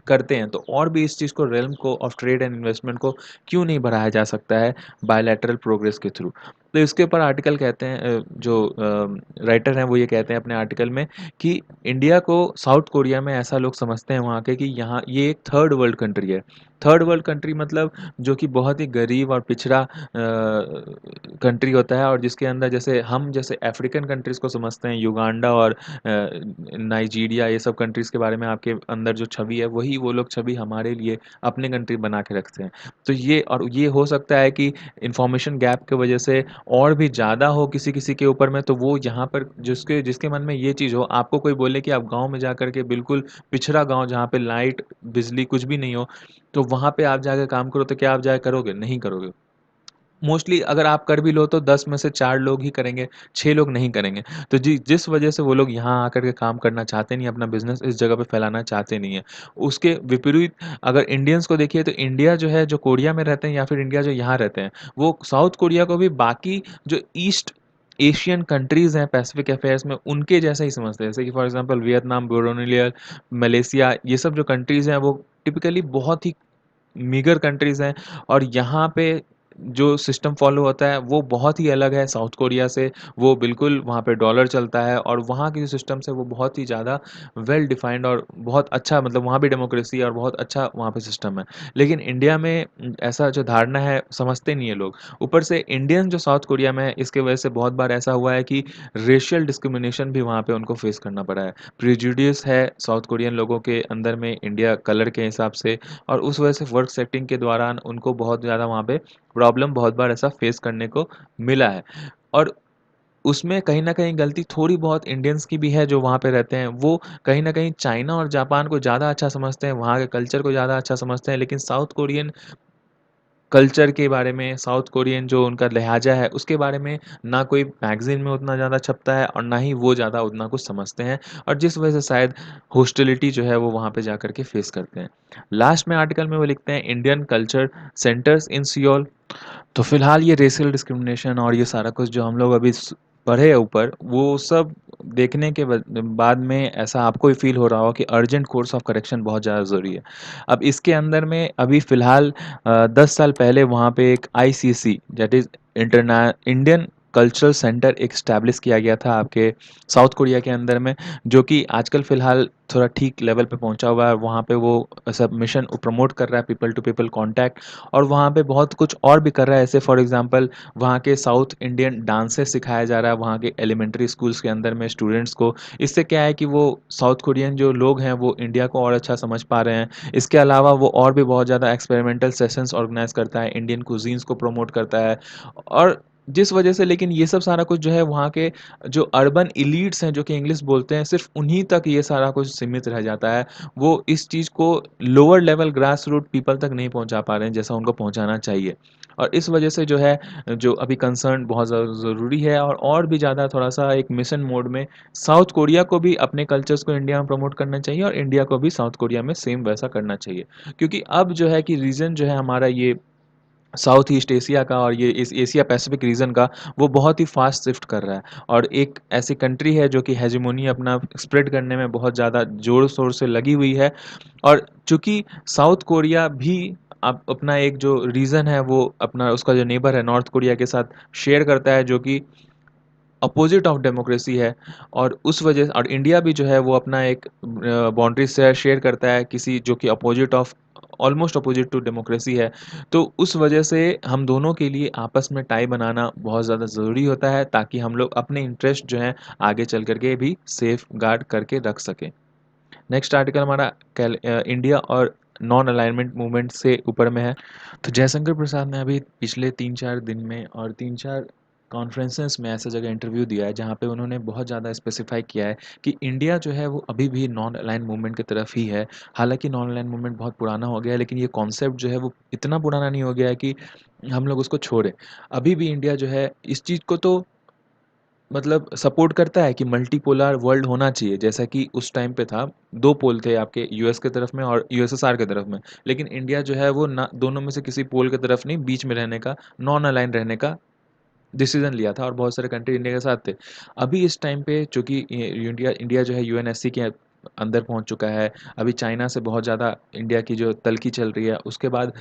Speaker 1: करते हैं। तो और भी इस चीज़ को, रेल्म को ऑफ ट्रेड एंड इन्वेस्टमेंट को क्यों नहीं बढ़ाया जा सकता है बायलैटरल प्रोग्रेस के थ्रू। तो इसके ऊपर आर्टिकल कहते हैं, जो राइटर हैं वो ये कहते हैं अपने आर्टिकल में कि इंडिया को साउथ कोरिया में ऐसा लोग समझते हैं वहाँ के कि यहाँ ये एक थर्ड वर्ल्ड कंट्री है। थर्ड वर्ल्ड कंट्री मतलब जो कि बहुत ही गरीब और पिछड़ा कंट्री होता है, और जिसके अंदर जैसे हम जैसे अफ्रीकन कंट्रीज़ को समझते हैं, युगांडा और नाइजीरिया, ये सब कंट्रीज़ के बारे में आपके अंदर जो छवि है, वही वो लोग छवि हमारे लिए अपने कंट्री बना के रखते हैं। तो ये हो सकता है कि इन्फॉर्मेशन गैप की वजह से और भी ज़्यादा हो किसी-किसी के ऊपर में, तो वो यहाँ पर जिसके जिसके मन में ये चीज़ हो, आपको कोई बोले कि आप गाँव में जाकर के, बिल्कुल पिछड़ा गाँव जहाँ पे लाइट, बिजली कुछ भी नहीं हो, तो वहाँ पे आप जाके काम करो, तो क्या आप जाके करोगे? नहीं करोगे। मोस्टली अगर आप कर भी लो तो 10 में से 4 लोग ही करेंगे, 6 लोग नहीं करेंगे। तो जिस वजह से वो लोग यहाँ आकर के काम करना चाहते नहीं, अपना बिज़नेस इस जगह पे फैलाना चाहते नहीं हैं। उसके विपरीत अगर इंडियन्स को देखिए, तो इंडिया जो है, जो कोरिया में रहते हैं या फिर इंडिया जो यहाँ रहते हैं, वो साउथ कोरिया को भी बाकी जो ईस्ट एशियन कंट्रीज़ हैं पैसिफिक अफेयर्स में, उनके जैसा ही समझते हैं। जैसे कि for example Vietnam, Brunei, Malaysia, ये सब जो कंट्रीज़ हैं, वो टिपिकली बहुत ही मीगर कंट्रीज़ हैं, और यहाँ पे जो सिस्टम फ़ॉलो होता है वो बहुत ही अलग है साउथ कोरिया से। वो बिल्कुल वहाँ पे डॉलर चलता है, और वहाँ की जो सिस्टम्स है वो बहुत ही ज़्यादा वेल डिफाइंड और बहुत अच्छा, मतलब वहाँ भी डेमोक्रेसी और बहुत अच्छा वहाँ पे सिस्टम है। लेकिन इंडिया में ऐसा जो धारणा है, समझते नहीं है लोग। ऊपर से इंडियन जो साउथ कोरिया में है, इसके वजह से बहुत बार ऐसा हुआ है कि रेशियल डिस्क्रिमिनेशन भी वहाँ पे उनको फेस करना पड़ा है। प्रेजुडिस है साउथ कोरियन लोगों के अंदर में इंडिया कलर के हिसाब से, और उस वजह से वर्क सेटिंग के दौरान उनको बहुत ज़्यादा वहाँ पे प्रॉब्लम बहुत बार ऐसा फेस करने को मिला है। और उसमें कहीं न कहीं गलती थोड़ी बहुत इंडियंस की भी है जो वहाँ पे रहते हैं। वो कहीं न कहीं चाइना और जापान को ज़्यादा अच्छा समझते हैं, वहाँ के कल्चर को ज़्यादा अच्छा समझते हैं, लेकिन साउथ कोरियन कल्चर के बारे में, साउथ कोरियन जो उनका लहज़ा है, उसके बारे में ना कोई मैगज़ीन में उतना ज़्यादा छपता है, और ना ही वो ज़्यादा उतना कुछ समझते हैं, और जिस वजह से शायद हॉस्टिलिटी जो है वो वहाँ पे जाकर के फेस करते हैं। लास्ट में आर्टिकल में वो लिखते हैं, इंडियन कल्चर सेंटर्स इन सियोल। तो फिलहाल ये रेशियल डिस्क्रिमिनेशन और ये सारा कुछ जो हम लोग अभी पढ़े हैं ऊपर, वो सब देखने के बाद में ऐसा आपको ही फील हो रहा हो कि अर्जेंट कोर्स ऑफ करेक्शन बहुत ज़्यादा ज़रूरी है। अब इसके अंदर में अभी फिलहाल 10 साल पहले वहाँ पे एक ICC, that is interna Indian cultural centre एक स्टैब्लिश किया गया था आपके साउथ कोरिया के अंदर में, जो कि आजकल फ़िलहाल थोड़ा ठीक लेवल पे पहुँचा हुआ है। वहाँ पे वो सब मिशन प्रमोट कर रहा है, पीपल टू पीपल कॉन्टैक्ट, और वहाँ पे बहुत कुछ और भी कर रहा है। ऐसे फॉर एग्ज़ाम्पल वहाँ के साउथ इंडियन डांसेस सिखाया जा रहा है वहाँ के एलिमेंट्री स्कूल्स के अंदर में स्टूडेंट्स को। इससे क्या है कि वो साउथ कोरियन जो लोग हैं वो इंडिया को और अच्छा समझ पा रहे हैं। इसके अलावा वो और भी बहुत ज़्यादा एक्सपेरिमेंटल सेशंस ऑर्गेनाइज़ करता है, इंडियन कुज़ीन्स को प्रमोट करता है, और जिस वजह से, लेकिन ये सब सारा कुछ जो है वहाँ के जो अर्बन एलीट्स हैं जो कि इंग्लिश बोलते हैं, सिर्फ़ उन्हीं तक ये सारा कुछ सीमित रह जाता है। वो इस चीज़ को lower level grass root people तक नहीं पहुँचा पा रहे हैं जैसा उनको पहुँचाना चाहिए। और इस वजह से जो है, जो अभी कंसर्न बहुत ज़्यादा ज़रूरी है, और भी ज़्यादा थोड़ा-सा एक मिशन मोड में साउथ कोरिया को भी अपने कल्चर्स को इंडिया में प्रमोट करना चाहिए, और इंडिया को भी साउथ कोरिया में सेम वैसा करना चाहिए। क्योंकि अब जो है कि रीजन जो है हमारा ये साउथ ईस्ट एशिया का, और ये इस एशिया पैसिफिक रीजन का, वो बहुत ही फास्ट शिफ्ट कर रहा है, और एक ऐसी कंट्री है जो कि हेजेमोनी अपना स्प्रेड करने में बहुत ज़्यादा जोर शोर से लगी हुई है। और चूंकि साउथ कोरिया भी अपना एक जो रीजन है वो अपना उसका जो नेबर है नॉर्थ कोरिया के साथ शेयर करता है, जो कि अपोजिट ऑफ डेमोक्रेसी है, और उस वजह और इंडिया भी जो है वो अपना एक बाउंड्री से शेयर करता है किसी जो कि opposite of almost opposite to democracy है। तो उस वजह से हम दोनों के लिए आपस में टाई बनाना बहुत ज़्यादा ज़रूरी होता है, ताकि हम लोग अपने इंटरेस्ट जो हैं आगे चल करके भी सेफ गार्ड करके रख सकें। नेक्स्ट आर्टिकल हमारा इंडिया और नॉन अलाइनमेंट मूवमेंट से ऊपर में है। तो जयशंकर प्रसाद ने अभी पिछले 3-4 दिन में और 3-4 कॉन्फ्रेंसेस में ऐसा जगह इंटरव्यू दिया है जहाँ पे उन्होंने बहुत ज़्यादा स्पेसिफाई किया है कि इंडिया जो है वो अभी भी नॉन अलाइन मूवमेंट की तरफ ही है। हालाँकि नॉन अलाइन मूवमेंट बहुत पुराना हो गया है, लेकिन ये कॉन्सेप्ट जो है वो इतना पुराना नहीं हो गया है कि हम लोग उसको छोड़ें। अभी भी इंडिया जो है इस चीज़ को तो मतलब सपोर्ट करता है कि मल्टीपोलर वर्ल्ड होना चाहिए, जैसा कि उस टाइम पे था। 2 पोल थे आपके यूएस की तरफ में और यूएसएसआर की तरफ में। लेकिन इंडिया जो है वो ना दोनों में से किसी पोल की तरफ नहीं, बीच में रहने का, नॉन अलाइन रहने का डिसीज़न लिया था और बहुत सारे कंट्री इंडिया के साथ थे। अभी इस टाइम पे चूँकि इंडिया इंडिया जो है यूएनएससी के अंदर पहुँच चुका है। अभी चाइना से बहुत ज़्यादा इंडिया की जो तल्खी चल रही है, उसके बाद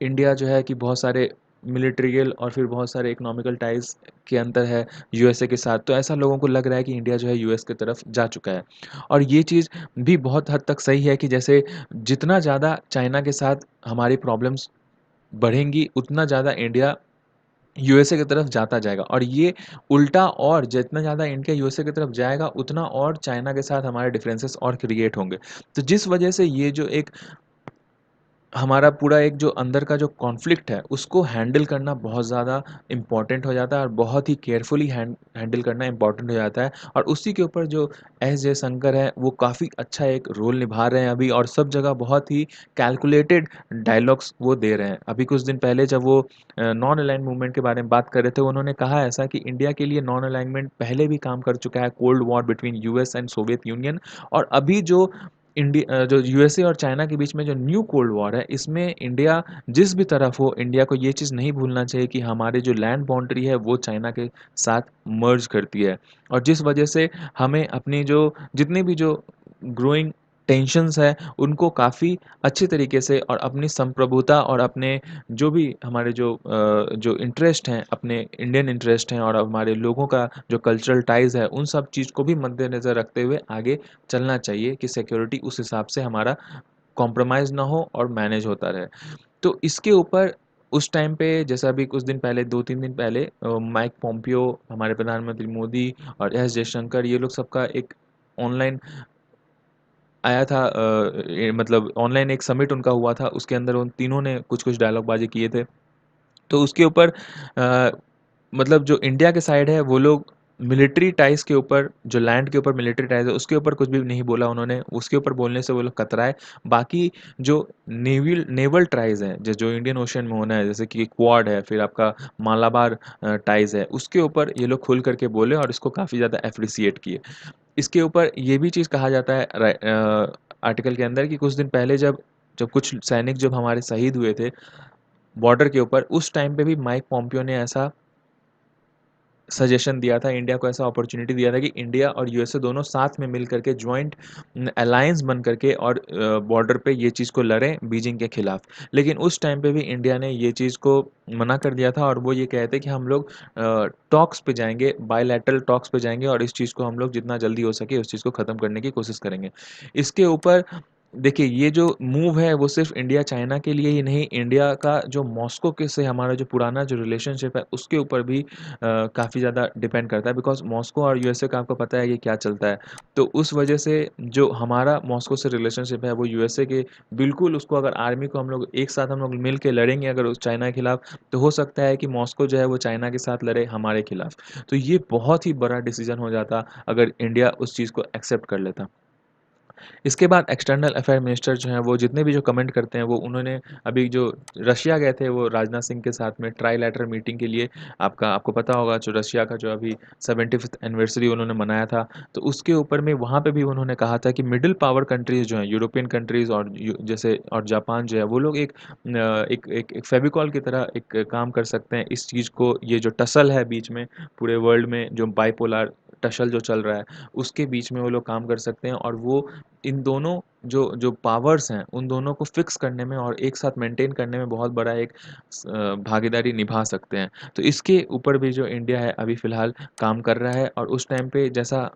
Speaker 1: इंडिया जो है कि बहुत सारे मिलिट्रियल और फिर बहुत सारे इकोनॉमिकल टाइज़ के अंदर है यूएसए के साथ। तो ऐसा लोगों को लग रहा है कि इंडिया जो है यूएस की तरफ जा चुका है। और ये चीज़ भी बहुत हद तक सही है कि जैसे जितना ज़्यादा चाइना के साथ हमारी प्रॉब्लम्स बढ़ेंगी, उतना ज़्यादा इंडिया यूएसए की तरफ जाता जाएगा और ये उल्टा और जितना ज़्यादा इंडिया यूएसए की तरफ जाएगा, उतना और चाइना के साथ हमारे डिफरेंसेस और क्रिएट होंगे। तो जिस वजह से ये जो एक हमारा पूरा एक जो अंदर का जो कॉन्फ्लिक्ट है, उसको हैंडल करना बहुत ज़्यादा इम्पोर्टेंट हो जाता है और बहुत ही केयरफुली हैंडल करना इम्पोर्टेंट हो जाता है। और उसी के ऊपर जो एस जयशंकर हैं, वो काफ़ी अच्छा एक रोल निभा रहे हैं अभी और सब जगह बहुत ही कैलकुलेटेड डायलॉग्स वो दे रहे हैं। अभी कुछ दिन पहले जब वो नॉन अलाइन्ड मूवमेंट के बारे में बात कर रहे थे, उन्होंने कहा ऐसा कि इंडिया के लिए नॉन अलाइनमेंट पहले भी काम कर चुका है, cold war between US and Soviet union. और अभी जो जो यूएसए और चाइना के बीच में जो न्यू कोल्ड वॉर है, इसमें इंडिया जिस भी तरफ हो, इंडिया को ये चीज़ नहीं भूलना चाहिए कि हमारी जो लैंड बाउंड्री है वो चाइना के साथ मर्ज करती है। और जिस वजह से हमें अपनी जो जितने भी जो ग्रोइंग टेंशन्स है, उनको काफ़ी अच्छे तरीके से और अपनी संप्रभुता और अपने जो भी हमारे जो इंटरेस्ट हैं, अपने इंडियन इंटरेस्ट हैं और हमारे लोगों का जो कल्चरल टाइज़ है, उन सब चीज़ को भी मद्देनज़र रखते हुए आगे चलना चाहिए कि सिक्योरिटी उस हिसाब से हमारा कॉम्प्रोमाइज़ ना हो और मैनेज होता रहे। तो इसके ऊपर उस टाइम पे जैसा अभी कुछ दिन पहले 2-3 दिन पहले माइक पोम्पियो, हमारे प्रधानमंत्री मोदी और एस जयशंकर, ये लोग सबका एक ऑनलाइन आया था, मतलब ऑनलाइन एक समिट उनका हुआ था, उसके अंदर उन तीनों ने कुछ-कुछ डायलॉग बाज़ी किए थे। तो उसके ऊपर मतलब जो इंडिया के साइड है वो लोग मिलिट्री टाइज़ के ऊपर, जो लैंड के ऊपर मिलिट्री टाइज़ है उसके ऊपर कुछ भी नहीं बोला उन्होंने, उसके ऊपर बोलने से वो लोग कतराए। बाकी जो नेविल नेवल टाइज़ हैं, जो इंडियन ओशन में होना है, जैसे कि क्वाड है, फिर आपका मालाबार टाइज़ है, उसके ऊपर ये लोग खुल कर के बोले और इसको काफ़ी ज़्यादा एप्रिशिएट किए। इसके ऊपर ये भी चीज़ कहा जाता है आर्टिकल के अंदर कि कुछ दिन पहले जब जब कुछ सैनिक जब हमारे शहीद हुए थे बॉर्डर के ऊपर, उस टाइम पे भी माइक पोम्पियो ने ऐसा सजेशन दिया था, इंडिया को ऐसा अपॉर्च्युनिटी दिया था कि इंडिया और यूएसए दोनों साथ में मिल करके जॉइंट अलायंस बन करके और बॉर्डर पे ये चीज़ को लड़ें बीजिंग के खिलाफ। लेकिन उस टाइम पे भी इंडिया ने ये चीज़ को मना कर दिया था और वो ये कहे थे कि हम लोग टॉक्स पे जाएँगे, बायलैटरल टॉक्स पे जाएँगे और इस चीज़ को हम लोग जितना जल्दी हो सके उस चीज़ को ख़त्म करने की कोशिश करेंगे। इसके ऊपर देखिए, ये जो मूव है वो सिर्फ़ इंडिया चाइना के लिए ही नहीं, इंडिया का जो मॉस्को के से हमारा जो पुराना जो रिलेशनशिप है उसके ऊपर भी काफ़ी ज़्यादा डिपेंड करता है, बिकॉज़ मॉस्को और यूएसए का आपको पता है कि क्या चलता है। तो उस वजह से जो हमारा मॉस्को से रिलेशनशिप है वो यूएसए के बिल्कुल उसको अगर आर्मी को हम लोग एक साथ हम लोग मिल के लड़ेंगे अगर उस चाइना के खिलाफ, तो हो सकता है कि मॉस्को जो है वो चाइना के साथ लड़े हमारे खिलाफ। तो ये बहुत ही बड़ा डिसीज़न हो जाता अगर इंडिया उस चीज़ को एक्सेप्ट कर लेता। इसके बाद एक्सटर्नल अफेयर मिनिस्टर जो हैं वो जितने भी जो कमेंट करते हैं वो उन्होंने अभी जो रशिया गए थे वो राजनाथ सिंह के साथ में ट्राइलैटरल मीटिंग के लिए। आपको पता होगा जो रशिया का जो अभी 75th एनिवर्सरी उन्होंने मनाया था, तो उसके ऊपर में वहाँ पे भी उन्होंने कहा था कि मिडल पावर कंट्रीज़ जो हैं, यूरोपियन कंट्रीज़ और जैसे और जापान जो है वो लोग एक फेविकॉल की तरह एक काम कर सकते हैं इस चीज़ को, ये जो टसल है बीच में पूरे वर्ल्ड में जो बाइपोलर टसल जो चल रहा है उसके बीच में वो लोग काम कर सकते हैं और वो इन दोनों जो जो पावर्स हैं, उन दोनों को फ़िक्स करने में और एक साथ मेंटेन करने में बहुत बड़ा एक भागीदारी निभा सकते हैं। तो इसके ऊपर भी जो इंडिया है अभी फ़िलहाल काम कर रहा है और उस टाइम पे जैसा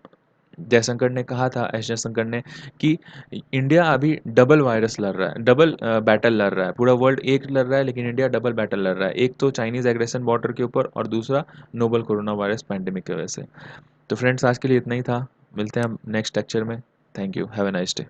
Speaker 1: जयशंकर ने कहा था, एस जयशंकर ने, कि इंडिया अभी डबल वायरस लड़ रहा है, डबल बैटल लड़ रहा है। पूरा वर्ल्ड एक लड़ रहा है लेकिन इंडिया डबल बैटल लड़ रहा है। एक तो चाइनीज़ एग्रेशन बॉर्डर के ऊपर और दूसरा नोवेल कोरोना वायरस पैंडेमिक की वजह से। तो फ्रेंड्स आज के लिए इतना ही था। मिलते हैं हम नेक्स्ट लेक्चर में। Thank you. Have a nice day.